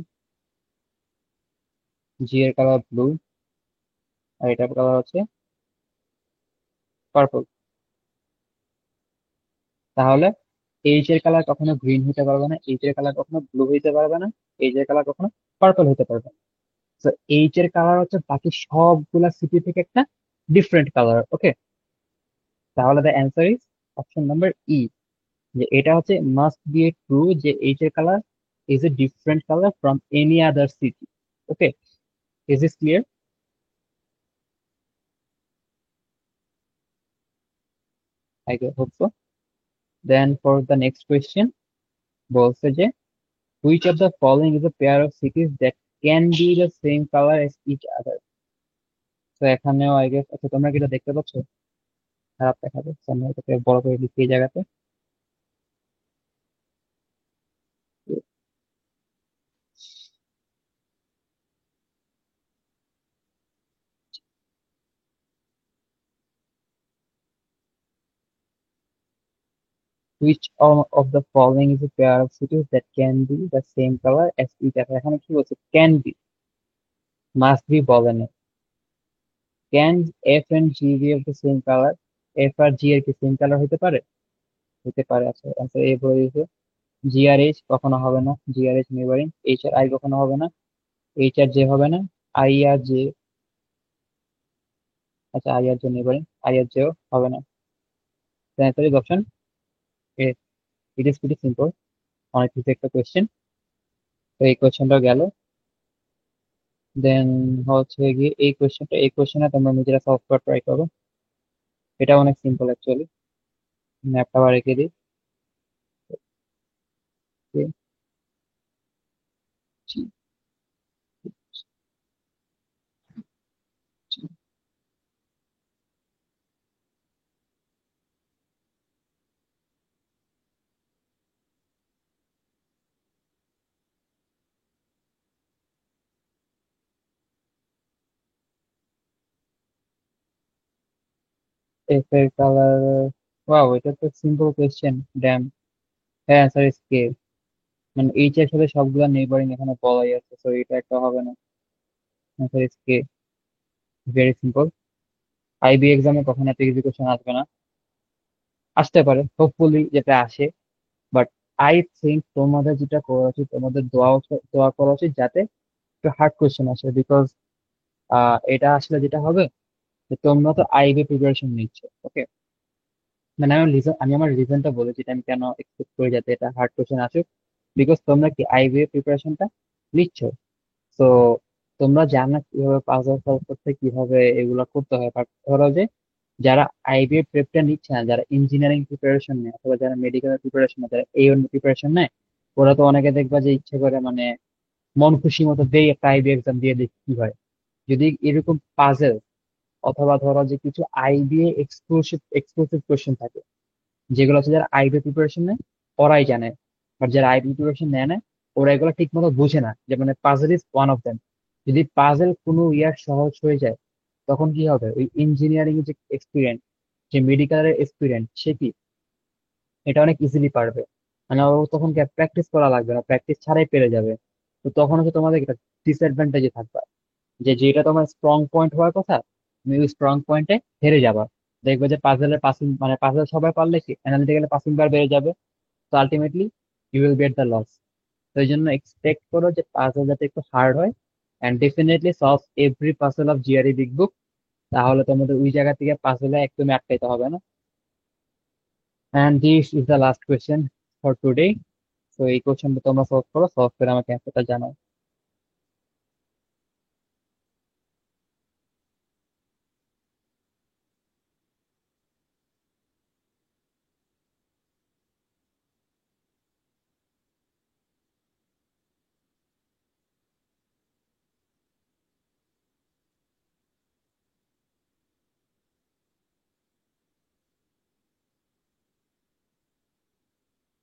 জি এর কালার ব্লু, আর এটার কালার হচ্ছে পার্পল। তাহলে এইচ এর কালার কখনো গ্রিন হইতে পারবে না, এইচ এর কালার কখনো ব্লু হইতে পারবে না, এইচ এর কালার কখনো পার্পল হইতে পারবে না। তো এইচ এর কালার হচ্ছে বাকি সবগুলা সিটি থেকে একটা ডিফারেন্ট কালার। ওকে, তাহলে the answer is option number E, যে এটা হচ্ছে মাস্ট বি এ ট্রু, যে এইচ এর colour is a different colour from any other city. Okay, is this clear? I hope so. Then for the next question বলছে যে which of the following is a pair of cities that can be the same color as each other? তো এখানেও আই গেস, আচ্ছা তোমরা কি এটা দেখতে পাচ্ছ? খারাপ দেখা যাচ্ছে, আমি এটাকে বড় করে লিখি এই জায়গাতে। Which of the following is a pair of cities that can be the same color as each other? এখানে কি বলছে? ক্যান বি, মাস্ট বি বলে না। Can F and G be of the same colour? F আর জি এর কি সেম কালার হতে পারে? হতে পারে। আচ্ছা অ্যান্সার এ বলে দিয়েছে। জি আর এইচ কখনো হবে না, জি আর এইচ নেবারিং। এইচ আর আই কখনো হবে না, এইচ আর জে হবে না। আই আর জে, আচ্ছা আই আর জে নেবারিং, আই আর জেও হবে না। Answer is option A. It is pretty simple, অনেক কিছু একটা কোয়েশ্চেন। তো এই কোয়েশ্চেনটা গেল। দেন হচ্ছে গিয়ে এই কোয়েশ্চেনে তোমরা নিজেরা সলভ করার ট্রাই করো। এটা অনেক সিম্পল অ্যাকচুয়ালি। ম্যাপটা আবার রেখে দিই। এফ এর কালার, ওয়াও এটা তো সিম্পল কোয়েশ্চেন। ড্যাম, হ্যাঁ অ্যান্সার ইজ কে। মানে এইচ এর সাথে সবগুলা নেইবারিং এখানে বলাই আছে, তো এটা একটা হবে না। Answer is K. Very simple. IB এক্সামে কখনো এত ইজি কোয়েশ্চেন আসবে না। আসতে পারে হোপফুলি, যেটা আসে। বাট আই থিঙ্ক তোমাদের যেটা করা উচিত, তোমাদের দোয়া করা উচিত যাতে একটু হার্ড কোয়েশ্চেন আসে। বিকজ এটা আসলে যেটা হবে, যে তোমরা তো আইবি প্রিপারেশন নিচ্ছ। ওকে, মানে আমি আমার রিজনটা বলি যেটা আমি কেন এক্সপেক্ট করি যাতে এটা হার্ড কোয়েশ্চেন আসুক। বিকজ তোমরা কি আইবি প্রিপারেশনটা নিচ্ছ, তো তোমরা জানো কিভাবে পাজল সলভ করতে, কিভাবে এগুলা করতে হয়। বাট ধরো যে যারা আইবি প্রেপটা নিচ্ছে না, যারা ইঞ্জিনিয়ারিং প্রিপারেশন নেয় অথবা যারা মেডিকেল প্রিপারেশন নেয়, যারা এই প্রিপারেশন নেয়, ওরা তো অনেকে দেখবা যে ইচ্ছে করে মানে মন খুশি মতো দেই একটা আইবি এক্সাম দিয়ে দেখি কি হয়। যদি এরকম পাজেল অথবা ধরো যে কিছু আইবিএ এক্সক্লুসিভ এক্সক্লুসিভ কোয়েশ্চেন থাকে, যেগুলো হচ্ছে যারা আইবি প্রিপারেশন নেয় ওরাই জানে। বাট যারা আইবি প্রিপারেশন নেয় না, ওরা এগুলো ঠিক মতো বুঝে না। যে মানে puzzle is one of them. যদি পাজেল কোনো ইয়ার সহজ হয়ে যায়, তখন কি হবে? ওই ইঞ্জিনিয়ারিং যে এক্সপিরিয়েন্স, যে মেডিকেলের এক্সপিরিয়েন্স, সে কি এটা অনেক ইজিলি পারবে। মানে ও তখন কি প্র্যাকটিস করা লাগবে না, প্র্যাকটিস ছাড়াই পেরে যাবে। তো তখন হচ্ছে তোমাদের একটা ডিসঅ্যাডভান্টেজে থাকবে, যে যেটা তোমার স্ট্রং পয়েন্ট হওয়ার কথা, তুমি ওই স্ট্রং পয়েন্টে হেরে যাবা। দেখবে যে পাজেলের পাসিং, মানে পাজেল সবাই পারলে কি অ্যানালিটিক্যালি পাসিং বার বেড়ে যাবে। তো ultimately you will get the loss. তো এই জন্য এক্সপেক্ট করো যে পাজেল যাতে একটু হার্ড হয়, and definitely solve every puzzle of GRE big বুক। তাহলে তোমাদের ওই জায়গা থেকে পাজেলে একদমই আটকাইতে হবে না। And this is the last question for today. তো এই কোয়েশ্চেনটা তোমরা সলভ করো, সলভ করে আমাকে অ্যান্সারটা জানাও।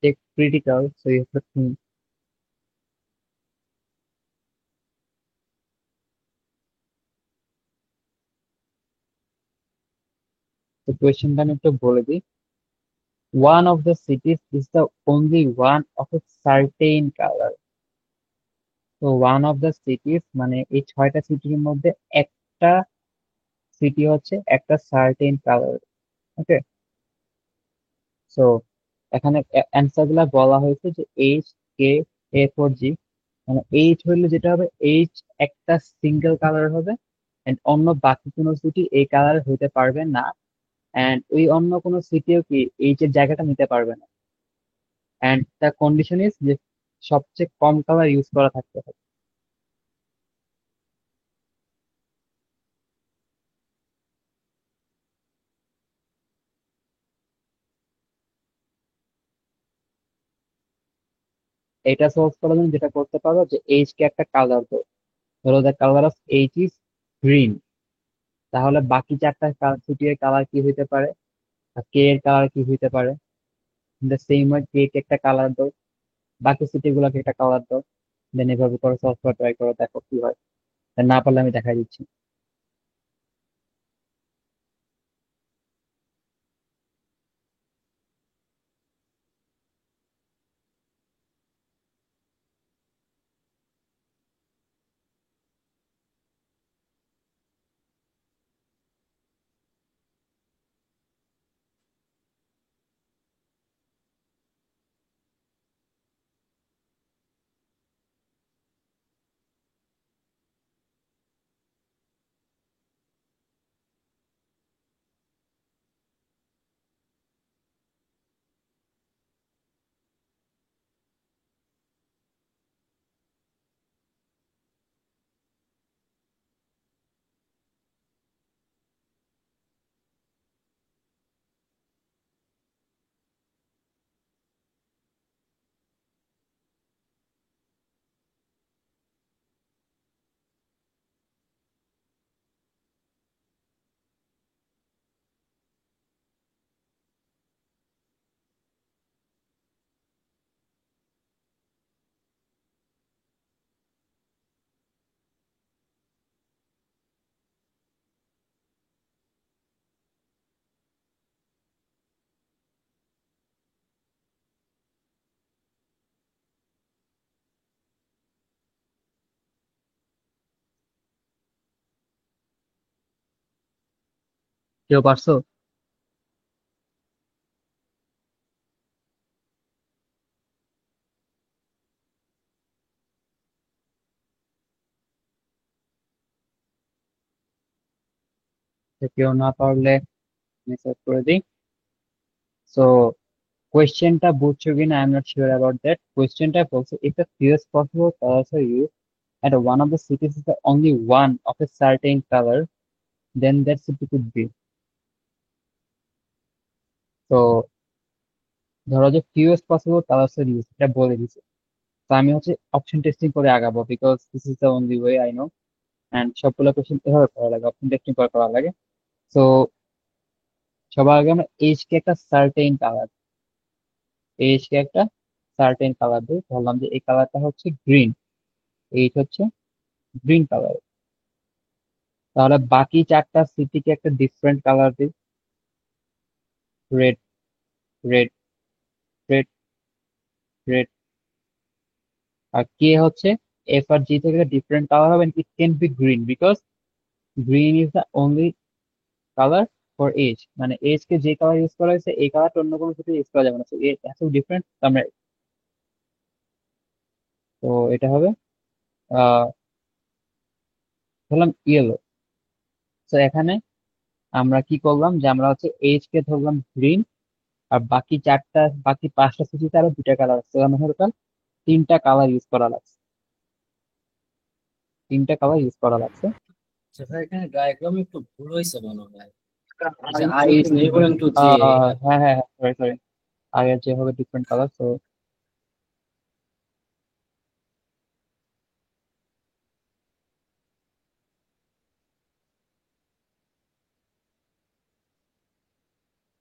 take critical, so you have to think. The question আমি একটু বলে দিই। One of the cities is the only one of a certain color. তো one of the cities মানে এই 6টা সিটির মধ্যে একটা সিটি হচ্ছে একটা সার্টেন কালার। ওকে, সো এখানে অ্যান্সার গুলা বলা হয়েছে যে এইচ কে এ ফর জি, মানে এইচ হইলে যেটা হবে এইচ একটা সিঙ্গেল কালার হবে, এন্ড অন্য বাকি কোনো সিটি এই কালার হইতে পারবে না, এন্ড ওই অন্য কোনো সিটিও কি এইচ এর জায়গাটা নিতে পারবে না, এন্ড দ্য কন্ডিশন ইজ যে সবচেয়ে কম কালার ইউজ করা থাকতে হবে। এটা সলভ করার জন্য যেটা করতে পারো যে এইচ কে একটা কালার দাও, ধরো the colour of H is green, তাহলে বাকি চারটা সিটি এর কালার কি হইতে পারে, আর কে এর কালার কি হইতে পারে। দ্য সেম ওয়ে কে কে একটা কালার দাও, বাকি সিটি গুলাকে একটা কালার দাও, দেন এভাবে করে সলভ করে ট্রাই করো, দেখো কি হয়। আর না পারলে আমি দেখাই দিচ্ছি। কেউ পারছো? তো কেউ না পারলে আমি সেট করে দিই। সো কোয়েশ্চেনটা বুঝছো কিনা I am not sure about that. কোয়েশ্চেনটা বলছে if the fewest possible colors are used and one of the cities is the only one of a certain color, then that city could be. তো ধরো যে fewest possible colors are used, এটা বলে দিছে। তো আমি হচ্ছে অপশন টেস্টিং করে আগাবো, because this is the only way I know, and সবগুলো কোয়েশ্চেন এভাবে করা লাগে, অপশন টেস্টিং করে করা লাগে। তো সবার আগে আমরা এইচ কে একটা সার্টেইন কালার, এইচ কে একটা সার্টেইন কালার দিই, বললাম যে এই কালারটা হচ্ছে গ্রিন, এইচ হচ্ছে গ্রিন কালার। তাহলে বাকি চারটা সিটিকে একটা ডিফারেন্ট কালার দিই, রেড, রেড, রেড, রেড। আর কে হচ্ছে এফ আর জি থেকে ডিফারেন্ট কালার হবে, it can be green because green is the only colour for edge, মানে এজ কে যে কালার ইউজ করা হয়েছে এই কালারটা অন্য কোনো কিছু ইউজ করা যাবে না, এত ডিফারেন্ট আমরা। তো এটা হবে আহ ধরলাম ইয়েলো। তো এখানে আমরা কি করলাম যে আমরা হচ্ছে এজ কে ধরলাম গ্রিন, আর বাকি পাঁচটা সিটিতে আরো দুটা কালার আছে, আমার টোটাল তিনটা কালার ইউজ করা লাগছে, তিনটা কালার ইউজ করা লাগছে। আচ্ছা ভাই, এখানে ডায়াগ্রামে একটু ভুল হয়েছে মনে হয়। এই যে I is neighbouring to J. হ্যাঁ হ্যাঁ হ্যাঁ, সরি সরি, আগের যে হবে ডিফারেন্ট কালার। তো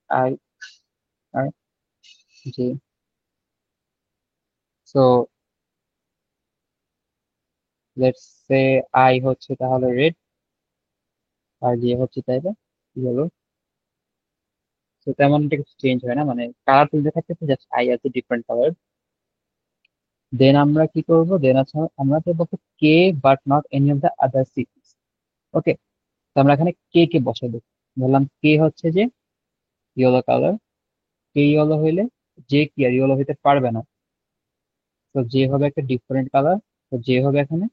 আই আর J, so let's say I হচ্ছে তাহলে রেড আর জে হচ্ছে তাইলে ইয়েলো। তো তেমন একটা কিছু চেঞ্জ হয় না, মানে কালার তুলতে থাকতেছে, জাস্ট আই আছে ডিফারেন্ট কালার। দেন আমরা কি করব, দেন আছে আমরা দেবো K but not any of the other cities. Okay, তো আমরা এখানে কে কে বসাবো। বললাম কে হচ্ছে যে ইয়েলো কালার, কে ইয়েলো হইলে যে কি আর ইয়েলো হইতে পারবে না, তো যে হবে একটা ডিফারেন্ট কালার। তো যে হবে এখানে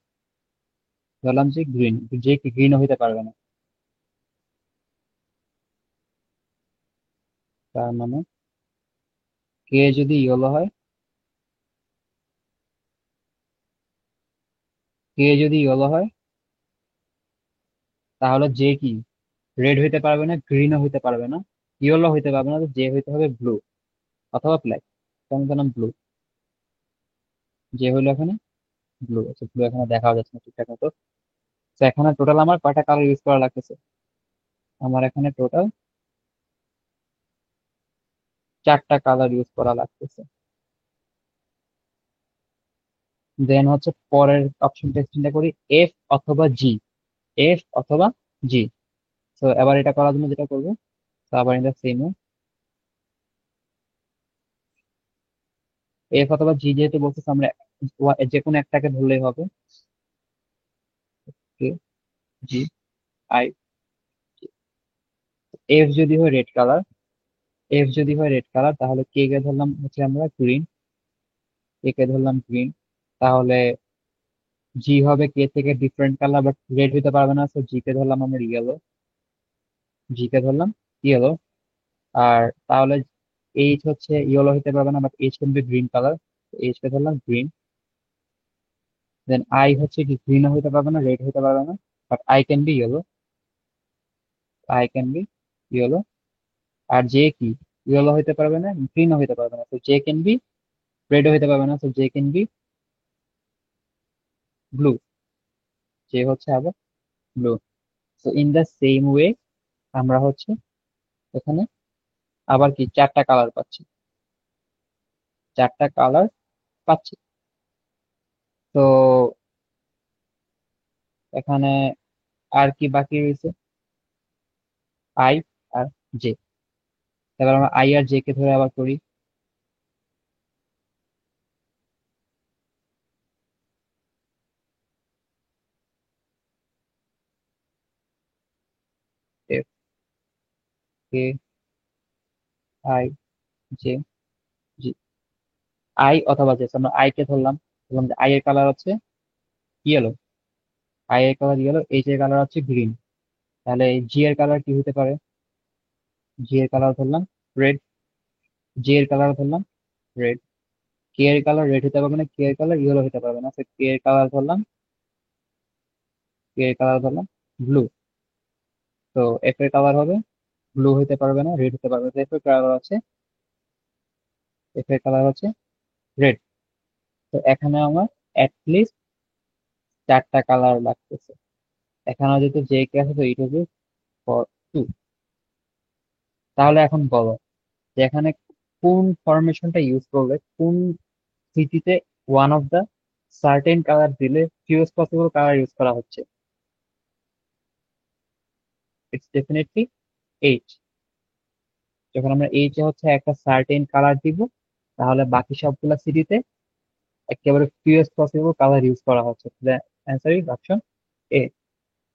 বললাম যে গ্রিন, যে কি গ্রিন হইতে পারবে না, তার মানে কে যদি ইয়েলো হয়, কে যদি ইয়েলো হয় তাহলে যে কি রেড হইতে পারবে না, গ্রিনও হইতে পারবে না, ইয়েলো হইতে পারবে না, তো যে হইতে হবে ব্লু অথবা ব্ল্যাক। আমি বললাম ব্লু, যে হইলো এখানে ব্লু। আচ্ছা, ব্লু এখানে দেখা যাচ্ছে না ঠিকঠাক মতো। তো এখানে টোটাল আমার কয়টা কালার ইউজ করা লাগতেছে, আমার এখানে টোটাল 4টা কালার ইউজ করা লাগতেছে। দেন হচ্ছে পরের অপশনটা চিন্তা করি, এফ অথবা জি, এফ অথবা জি। তো এবার এটা করার জন্য যেটা করবো, তো আবার ইন দ্য সেম, এফ অথবা জি যেহেতু বলতেছে আমরা যে কোনো একটাকে ধরলেই হবে। কে, জি, আই। এফ যদি হয় রেড কালার, এফ যদি হয় রেড কালার তাহলে কে কে ধরলাম হচ্ছে আমরা গ্রিন, কে কে ধরলাম গ্রিন। তাহলে জি হবে কে থেকে ডিফারেন্ট কালার বাট রেড হতে পারবে না, তো জি কে ধরলাম আমরা ইয়েলো, জি কে ধরলাম ইয়েলো। আর তাহলে এইচ হচ্ছে ইয়েলো হতে পারবে না but H can be green colour, H K ধরলাম গ্রিন। দেন আই হচ্ছে কি গ্রিন হতে পারবে না, রেড হতে পারবে না, but I can be yellow, I can be yellow. আর জে কি ইয়েলো হতে পারবে না, গ্রিনও হতে পারবে না, তো জে ক্যান বি রেডও হতে পারবে না, তো J can be blue, J হচ্ছে আবার ব্লু। তো ইন দ্য সেম ওয়ে আমরা হচ্ছে এখানে আবার কি 4টা কালার পাচ্ছি, 4টা কালার পাচ্ছি। তো এখানে আর কি বাকি রয়েছে, আই আর জে। এবার আমরা আই আর জে কে ধরে আবার করি। F, K, I, J, G. I অথবা জে, আমরা আই কে ধরলাম, বললাম যে আই এর কালার হচ্ছে ইয়েলো, আই এর কালার ইয়েলো, এইচ এর কালার হচ্ছে গ্রিন। তাহলে জি এর কালার কি হতে পারে, জি এর কালার ধরলাম রেড, জি এর কালার ধরলাম রেড। কে এর কালার রেড হতে পারবে না, কে এর কালার ইয়েলো হতে পারবে না, কে এর কালার ধরলাম, কে এর কালার ধরলাম ব্লু। তো এফ এর কালার হবে ব্লু হতে পারবে না, রেড হতে পারবে না, এফ এর কালার আছে, এফ এর কালার হচ্ছে রেড। তো এখানে আমার অ্যাটলিস্ট 4টা কালার লাগতেছে। এখানে যেহেতু জে কে আছে তো ইট হবে ফর 2। তাহলে এখন বলো যে এখানে কোন ফরমেশনটা ইউজ করলে, কোন স্থিতিতে one of the certain colour দিলে ফিউজ পসিবল কালার ইউজ করা হচ্ছে। It's definitely H. যখন আমরা এইচ এ হচ্ছে একটা সার্টেন কালার দিব তাহলে বাকি সবগুলা সিটিতে একেবারে ফিউজ পসিবল কালার ইউজ করা হচ্ছে। অ্যান্সার ইজ অপশন এ।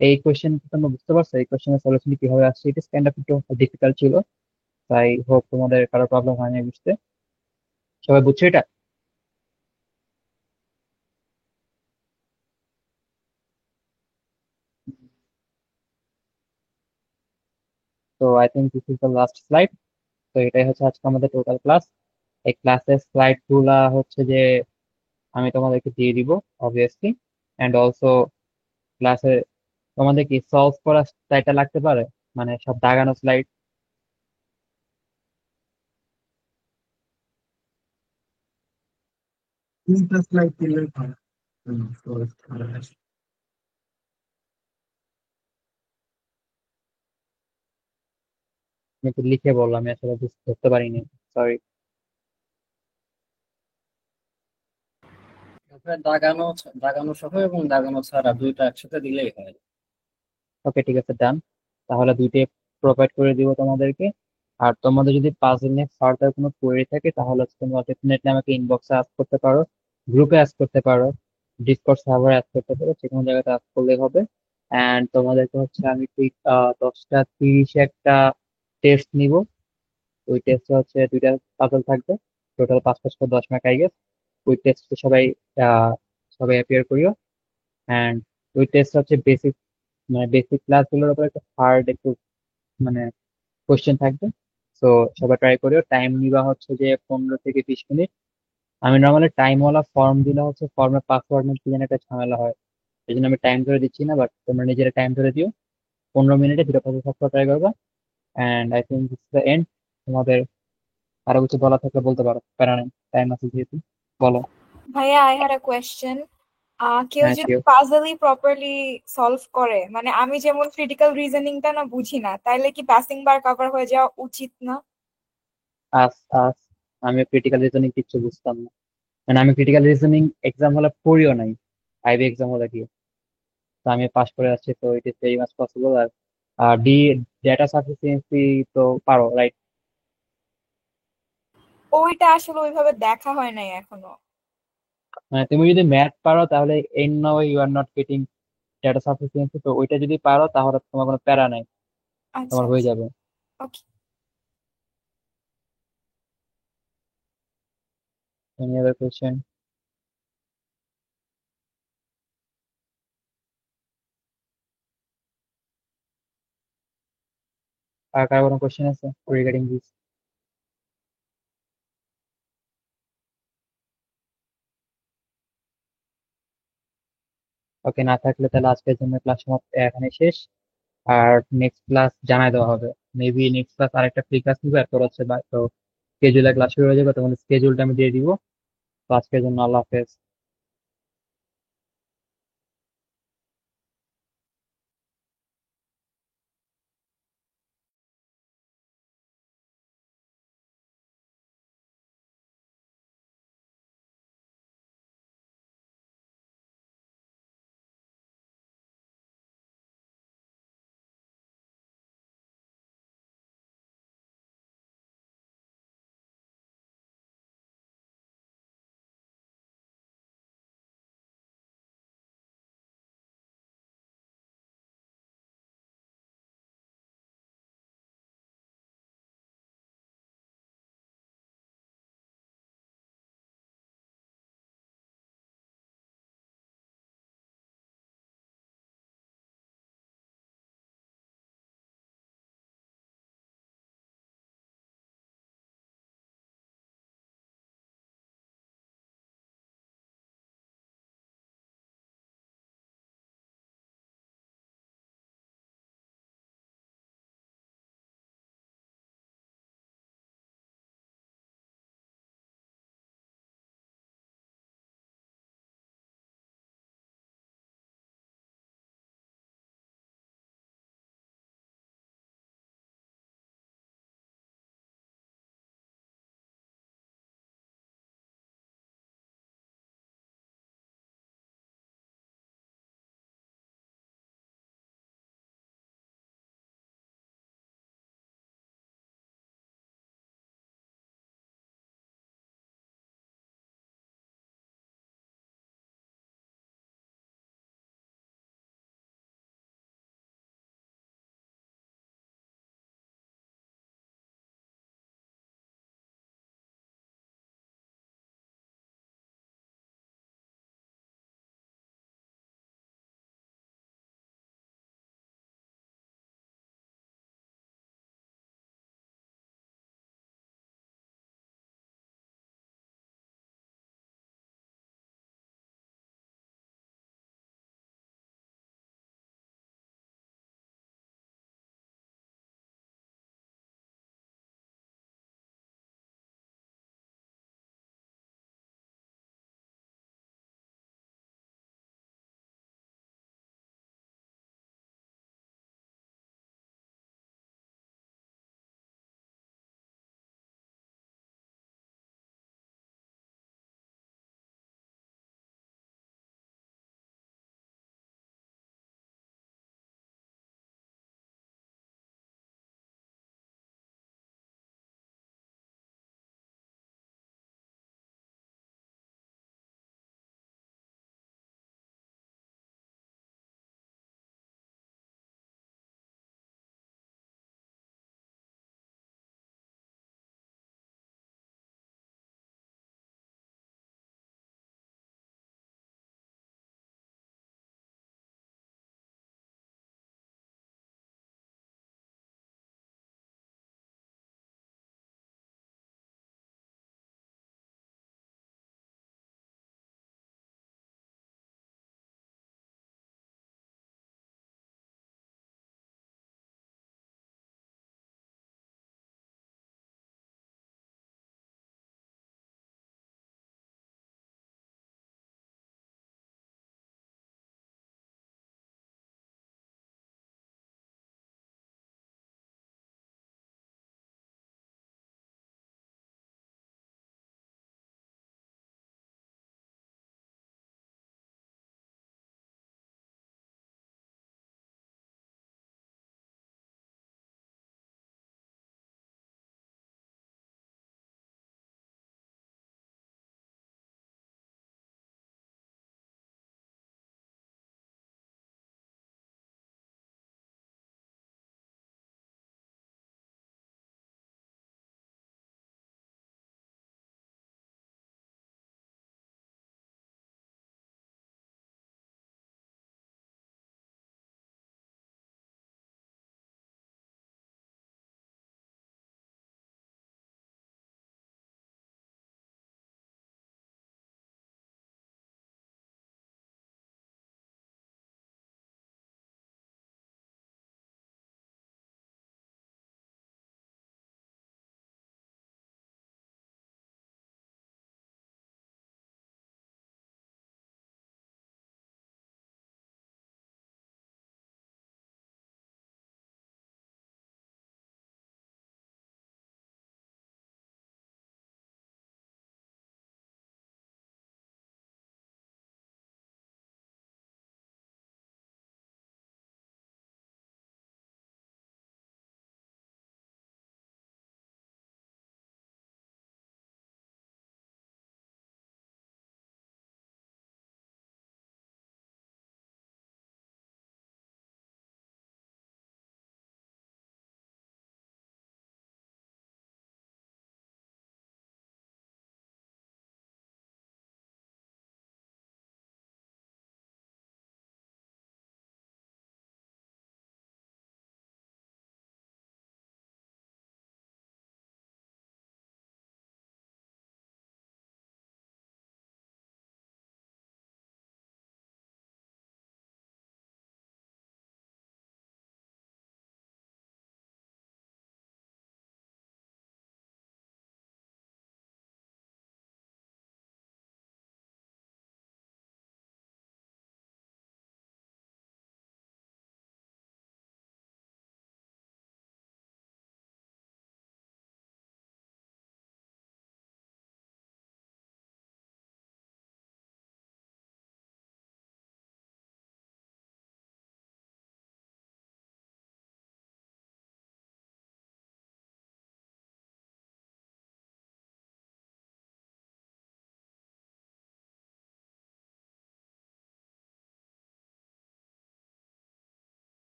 এই কোয়েশ্চেন তোমরা বুঝতে পারছো, এই কোয়েশ্চেনের সলিউশন কিভাবে আসছে? ইট ইস কাইন্ড অফ একটু ডিফিকাল্ট ছিল, তাই হোপ তোমাদের কারো প্রবলেম হয়নি বুঝতে। সবাই বুঝছো এটা? তো I think this is the last slide. তো এটাই হচ্ছে আজকে আমাদের টোটাল ক্লাস। এই ক্লাসের স্লাইড গুলা হচ্ছে যে আমি তোমাদেরকে দিয়ে দিব অবভিয়াসলি, অ্যান্ড অলসো ক্লাসে তোমাদের কি সলভ করা স্লাইডটা লাগতে পারে, মানে সব দাগানো স্লাইড। তিনটা স্লাইড দিলে ভালো। হুম, আমি একটু লিখে বললাম, আমি আসলে বুঝতে ধরতে পারিনি, সরি। দাগানো সহ এবং দাগানো ছাড়া দুইটা একসাথে দিলেই হয়। ওকে, ঠিক আছে, ডান। তাহলে দুইটাই প্রোভাইড করে দিব তোমাদেরকে। আর তোমাদের যদি পাজল নিয়ে ফার্দার কোনো কোয়েরি থাকে তাহলে হচ্ছে তোমরা ডেফিনেটলি আমাকে ইনবক্সে আস্ক করতে পারো, গ্রুপে আস্ক করতে পারো, ডিসকর্ড সার্ভারে আস্ক করতে পারো, যে কোনো জায়গাতে আস্ক করলেই হবে। অ্যান্ড তোমাদেরকে হচ্ছে আমি ঠিক 10টা 30-এ একটা টেস্ট নিব। ওই টেস্টে হচ্ছে দুইটা পাজল থাকবে, টোটাল 5 5 করে 10 মার্ক আই গেস। ওই টেস্টে আহ, সবাই অ্যাপিয়ার করিও। অ্যান্ড ওই টেস্ট হচ্ছে বেসিক, মানে বেসিক ক্লাসগুলোর উপর একটা হার্ড একটু মানে কোশ্চেন থাকবে। তো সবাই ট্রাই করিও। টাইম নিবা হচ্ছে যে 15 থেকে 20 মিনিট। আমি নর্মালি টাইমওয়ালা ফর্ম দিলে হচ্ছে ফর্মে পাসওয়ার্ড কি যেন একটা ঝামেলা হয়, এই জন্য আমি টাইম ধরে দিচ্ছি না, বাট তোমরা নিজেরা টাইম ধরে দিও। 15 মিনিটে দুটো পাসওয়ার্ড সবসময় ট্রাই করবা। And I think this the end. তোমাদের আরো কিছু বলা থাকলে বলতে পারো, প্যারা নেই, টাইম আছে যেহেতু। বলো। ভাইয়া, আই হ্যাড আ কোয়েশ্চেন। কেউ হ্যাঁ, যদি শিওর। পাজলই প্রপারলি সলভ করে, মানে আমি যেমন ক্রিটিক্যাল রিজনিংটা না বুঝি না, তাইলে কি পাসিং বার কভার হয়ে যাওয়া উচিত না? আস আস আমি ক্রিটিক্যাল রিজনিং কিচ্ছু বুঝতাম না, মানে আমি ক্রিটিক্যাল রিজনিং এক্সাম হলে পড়িও নাই, আইবি এক্সাম হলে গিয়ে। তো আমি পাস করে আসছি, তো it is very much possible. আর ডি ডেটা সাফিসিয়েন্সি তো পারো, রাইট? ওইটা আসলে ওইভাবে দেখা হয় নাই এখনো। মানে তুমি যদি ম্যাথ পারো তাহলে in no you are not getting data sufficiency, তো ওইটা যদি পারো তাহলে তোমার কোনো প্যারা নাই, আচ্ছা তোমার হয়ে আচ্ছা, যাবে। ওকে। Any other question? আর কার কোনো কোয়েশ্চেন আছে রিগার্ডিং দিস? ওকে, না থাকলে তাহলে আজকের জন্য ক্লাস সমাপ্ত, এখানে শেষ। আর নেক্সট ক্লাস জানাই দেওয়া হবে। মেবি নেক্সট ক্লাস আরেকটা ফ্রি ক্লাস নিবো, এরপর হচ্ছে তো স্কেজুলে ক্লাস শুরু হয়ে যাবে, তখন স্কেজুলটা আমি দিয়ে দিব। তো আজকের জন্য আল্লাহ হাফেজ।